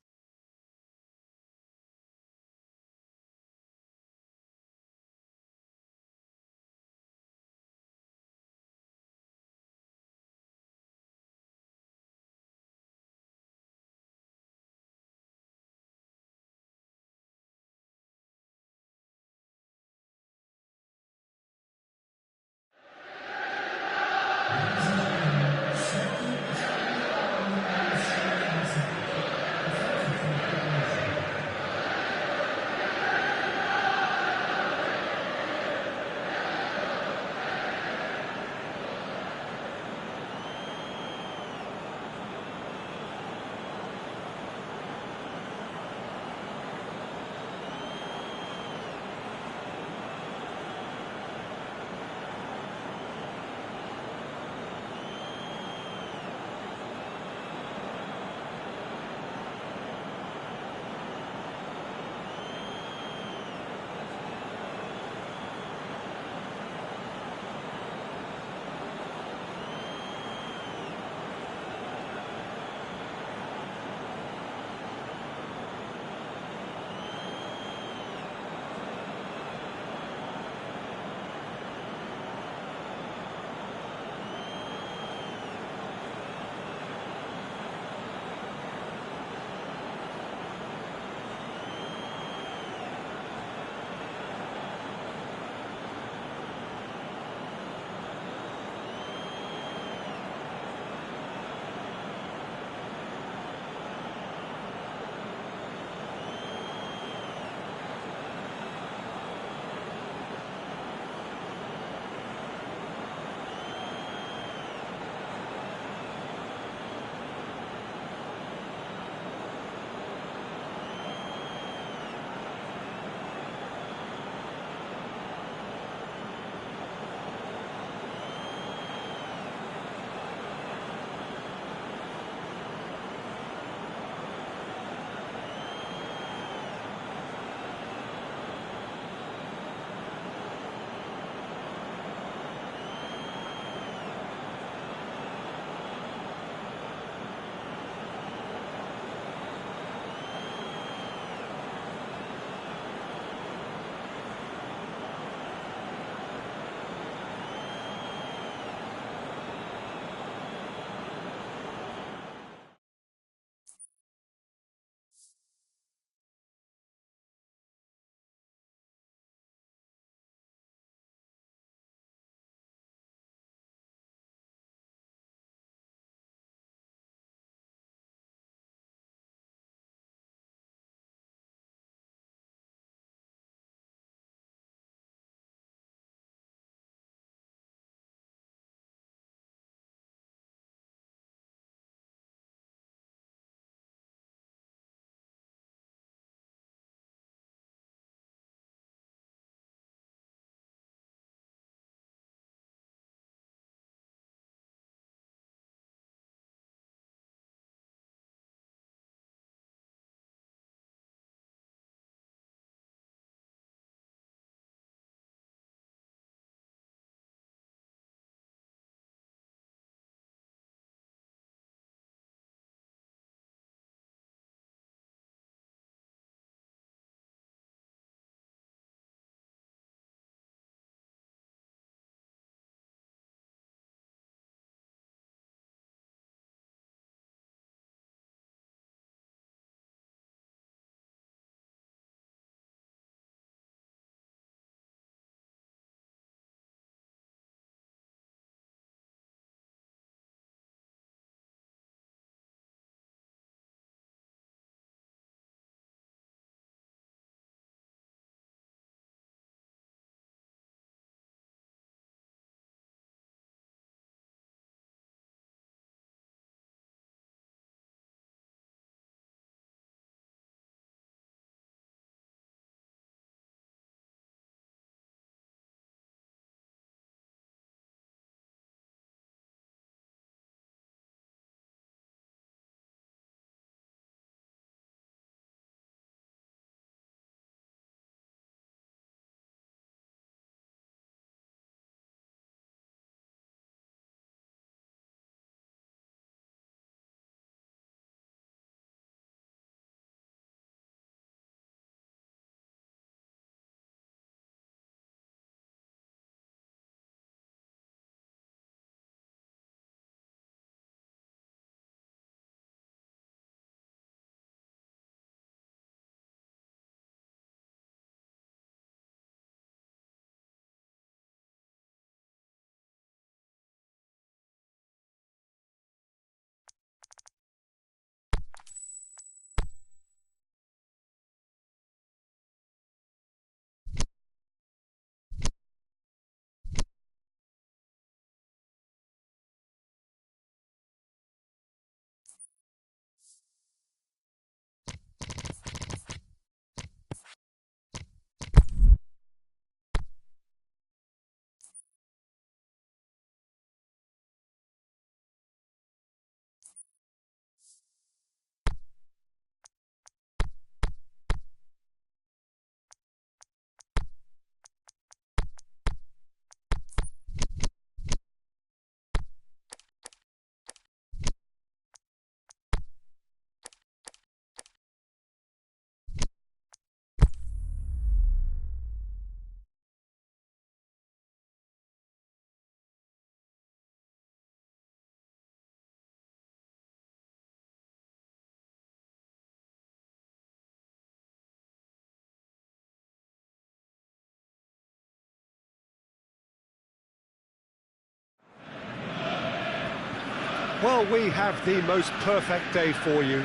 Well, we have the most perfect day for you.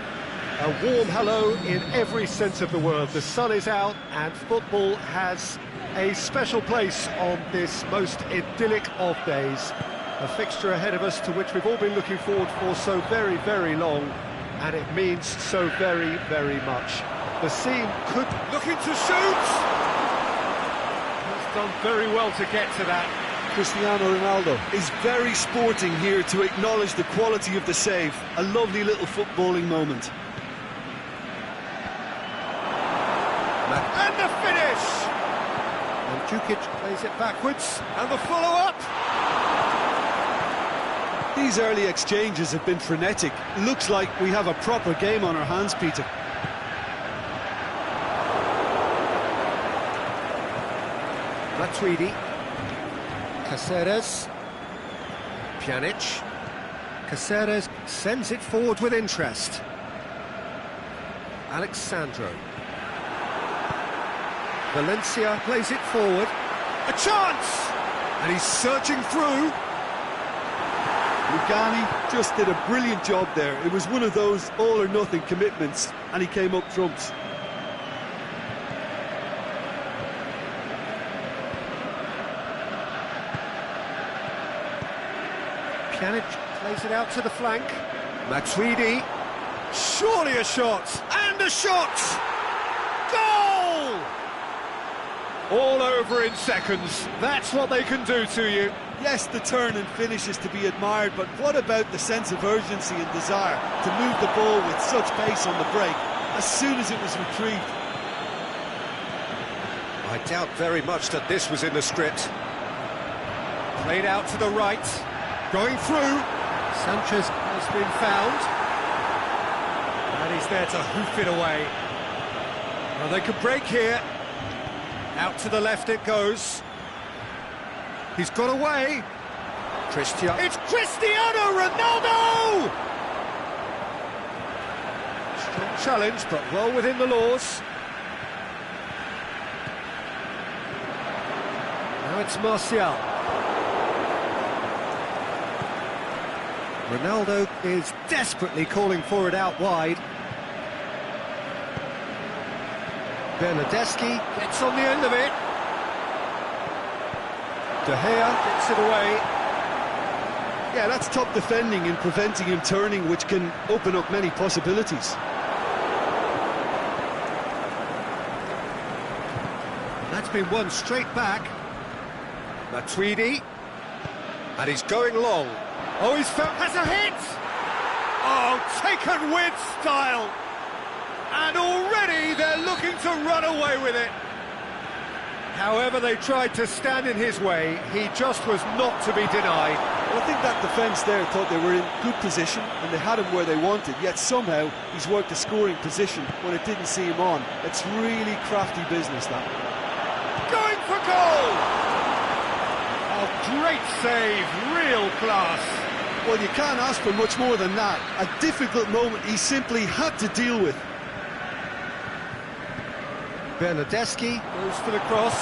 A warm hello in every sense of the word. The sun is out and football has a special place on this most idyllic of days. A fixture ahead of us to which we've all been looking forward for so very, very long, and it means so very, very much. The scene could... Looking to shoot! He's done very well to get to that. Cristiano Ronaldo is very sporting here to acknowledge the quality of the save. A lovely little footballing moment. And the finish! And Djukic plays it backwards, and the follow-up! These early exchanges have been frenetic. Looks like we have a proper game on our hands, Peter. Matuidi. Caceres. Pjanic. Caceres sends it forward with interest. Alexandro. Valencia plays it forward. A chance! And he's searching through. Lugani just did a brilliant job there. It was one of those all-or-nothing commitments, and he came up trumps. Pjanic plays it out to the flank. Matuidi. Surely a shot! And a shot! Goal! All over in seconds. That's what they can do to you. Yes, the turn and finish is to be admired, but what about the sense of urgency and desire to move the ball with such pace on the break as soon as it was retrieved? I doubt very much that this was in the script. Played out to the right. Going through. Sanchez has been found. And he's there to hoof it away. Well, they could break here. Out to the left it goes. He's got away. It's Cristiano Ronaldo! Strong challenge, but well within the laws. Now it's Martial. Ronaldo is desperately calling for it out wide. Bernardeschi gets on the end of it. De Gea gets it away. Yeah, that's top defending and preventing him turning, which can open up many possibilities. That's been won straight back. Matuidi. And he's going long. Oh, he's found... has a hit! Oh, taken with style! And already they're looking to run away with it. However, they tried to stand in his way. He just was not to be denied. Well, I think that defence there thought they were in good position and they had him where they wanted, yet somehow he's worked a scoring position when it didn't see him on. It's really crafty business, that. Going for goal! Oh, great save, real class. Well, you can't ask for much more than that. A difficult moment he simply had to deal with. Bernardeschi goes for the cross.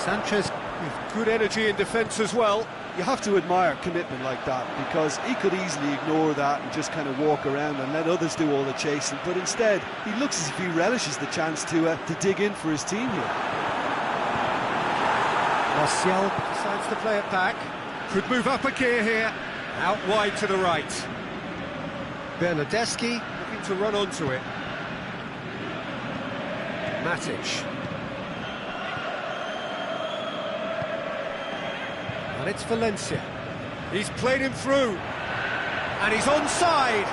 Sanchez with good energy in defence as well. You have to admire commitment like that, because he could easily ignore that and just kind of walk around and let others do all the chasing, but instead he looks as if he relishes the chance to dig in for his team here. Martial decides to play it back. Could move up a gear here. Out wide to the right. Bernardeschi looking to run onto it. Matic. And it's Valencia. He's played him through. And he's onside.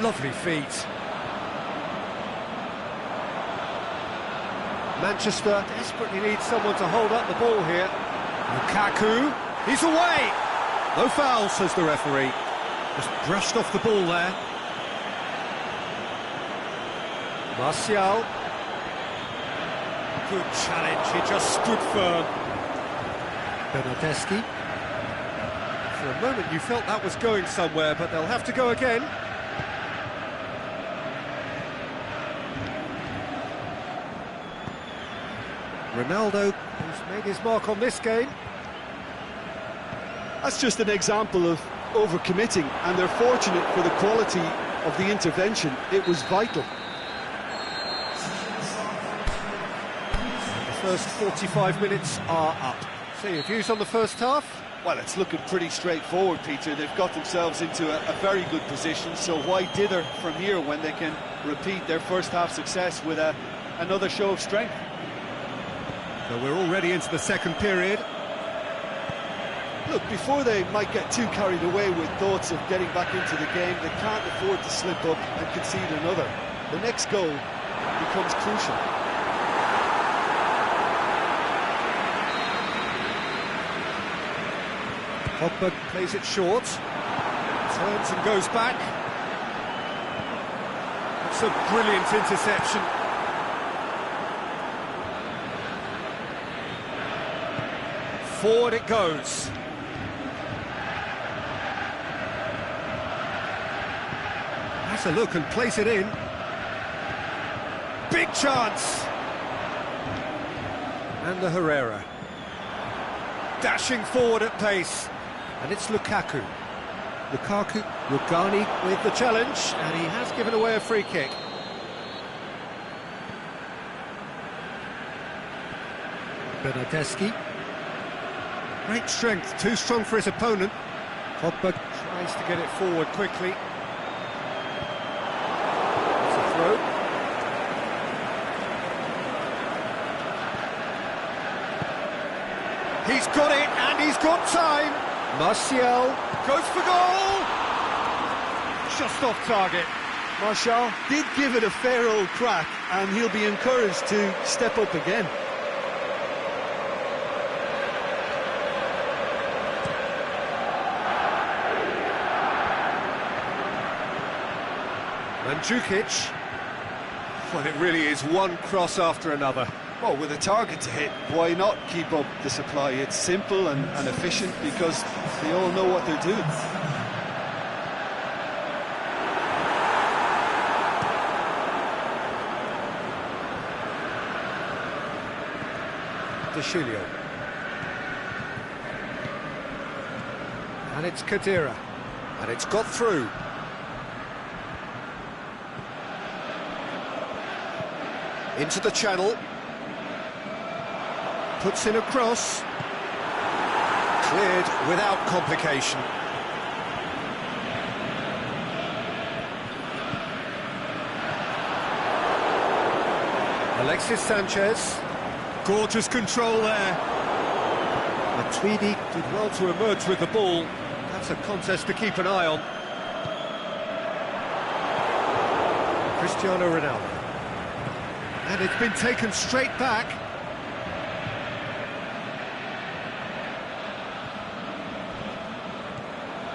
Lovely feet. Manchester desperately needs someone to hold up the ball here. Lukaku. He's away. No foul, says the referee. Just brushed off the ball there. Martial. Good challenge, he just stood firm. Bernardeschi. For a moment you felt that was going somewhere, but they'll have to go again. Ronaldo, who's made his mark on this game. That's just an example of overcommitting, and they're fortunate for the quality of the intervention. It was vital. The first 45 minutes are up. So your views on the first half? Well, it's looking pretty straightforward, Peter. They've got themselves into a very good position, so why dither from here when they can repeat their first half success with another show of strength? So we're already into the second period. Look, before they might get too carried away with thoughts of getting back into the game, they can't afford to slip up and concede another. The next goal becomes crucial. Pogba plays it short, turns and goes back. It's a brilliant interception. Forward it goes. Has a look and plays it in. Big chance! And the Herrera. Dashing forward at pace. And it's Lukaku. Rugani with the challenge, and he has given away a free kick. Bernardeschi. Great strength, too strong for his opponent. Pogba tries to get it forward quickly. It's a throw. He's got it, and he's got time. Martial goes for goal! Just off target. Martial did give it a fair old crack, and he'll be encouraged to step up again. Mandzukic. Well, it really is one cross after another. Well, with a target to hit, why not keep up the supply? It's simple and efficient because they all know what they're doing. De Chilio. And it's Khedira. And it's got through. Into the channel. Puts in a cross. Cleared without complication. Alexis Sanchez. Gorgeous control there. Matuidi did well to emerge with the ball. That's a contest to keep an eye on. Cristiano Ronaldo. And it's been taken straight back.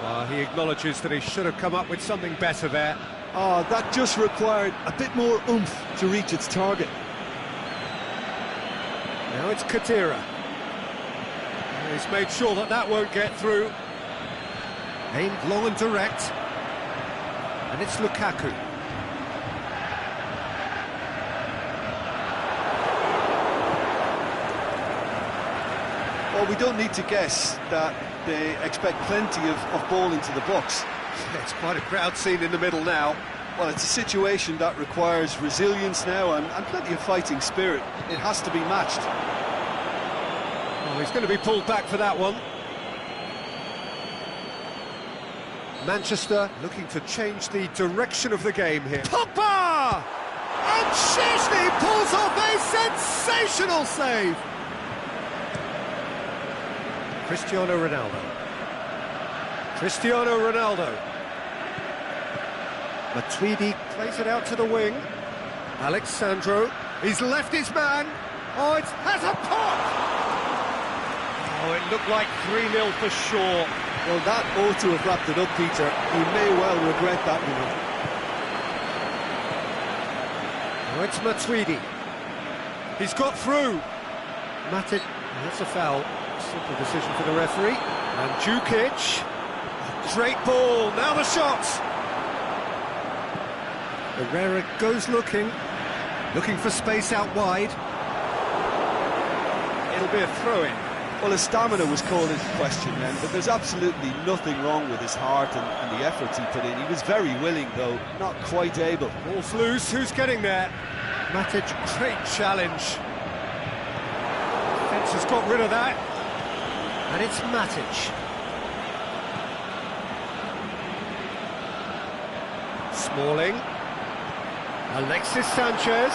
Well, he acknowledges that he should have come up with something better there. Oh, that just required a bit more oomph to reach its target. Now it's Khedira. He's made sure that that won't get through. Aimed long and direct. And it's Lukaku. Well, we don't need to guess that they expect plenty of ball into the box. It's quite a crowd scene in the middle now. Well, it's a situation that requires resilience now and plenty of fighting spirit. It has to be matched. Oh, he's going to be pulled back for that one. Manchester looking to change the direction of the game here. Pogba! And Szczesny pulls off a sensational save! Cristiano Ronaldo. Cristiano Ronaldo. Matuidi plays it out to the wing. Alexandro. He's left his man. Oh, it has a pop! Oh, it looked like 3-0 for sure. Well, that ought to have wrapped it up, Peter. He may well regret that move. Oh, it's Matuidi. He's got through. Matic. That's a foul. Simple decision for the referee. And Mandzukic. Great ball. Now the shot. Herrera goes looking for space out wide. It'll be a throw-in. Well, his stamina was called into question then, but there's absolutely nothing wrong with his heart and the efforts he put in. He was very willing, though, not quite able. Ball's loose, who's getting there? Matic, great challenge. Defence has got rid of that. And it's Matic. Smalling. Alexis Sanchez.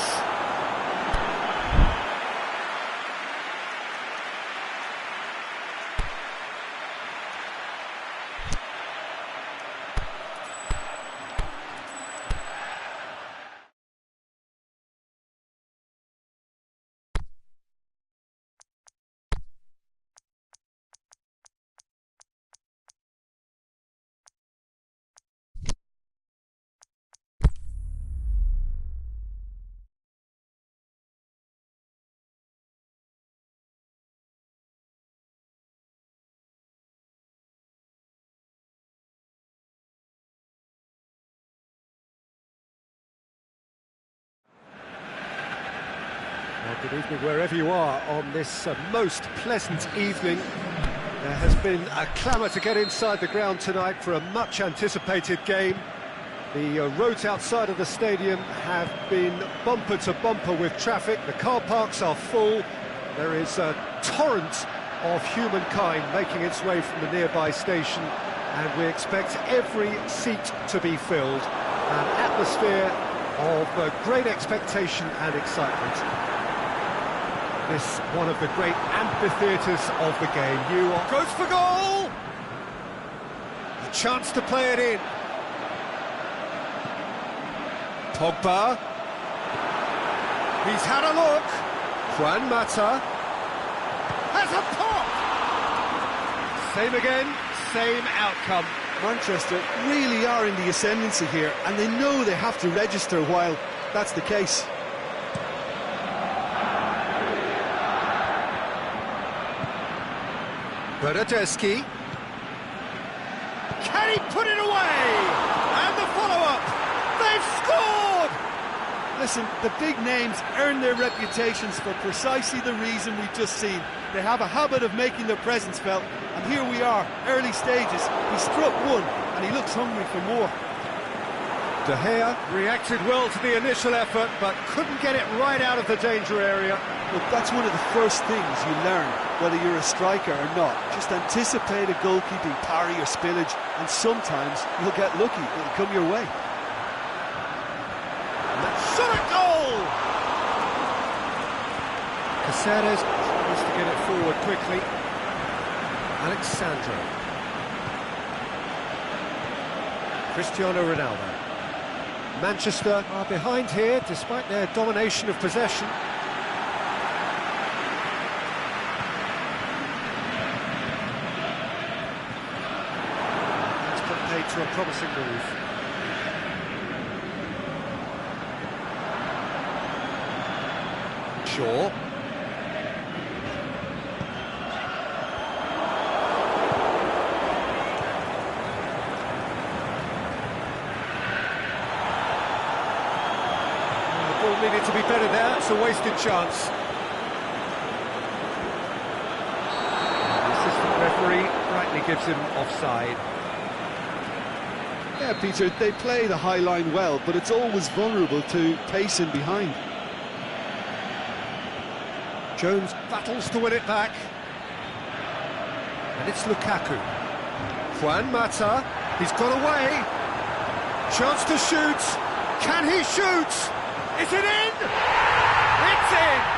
Well, good evening wherever you are on this most pleasant evening. There has been a clamour to get inside the ground tonight for a much anticipated game. The roads outside of the stadium have been bumper to bumper with traffic. The car parks are full. There is a torrent of humankind making its way from the nearby station, and we expect every seat to be filled. An atmosphere of great expectation and excitement. This one of the great amphitheatres of the game. Goes for goal! A chance to play it in. Pogba. He's had a look. Juan Mata. Has a pop! Same again, same outcome. Manchester really are in the ascendancy here, and they know they have to register while that's the case. Bernardeschi. Can he put it away? And the follow-up. They've scored! Listen, the big names earn their reputations for precisely the reason we've just seen. They have a habit of making their presence felt, and here we are, early stages. He struck one, and he looks hungry for more. De Gea reacted well to the initial effort, but couldn't get it right out of the danger area. Look, that's one of the first things you learn, whether you're a striker or not. Just anticipate a goalkeeping parry or spillage, and sometimes you'll get lucky. It'll come your way. Shot at goal! Caceres tries to get it forward quickly. Alexandro. Cristiano Ronaldo. Manchester are behind here, despite their domination of possession. That's put paid to a promising move. Shaw. Needed to be better there, it's a wasted chance. The assistant referee rightly gives him offside. Yeah, Peter, they play the high line well, but it's always vulnerable to pace in behind. Jones battles to win it back. And it's Lukaku. Juan Mata, he's got away. Chance to shoot. Can he shoot? Is it in? It's in!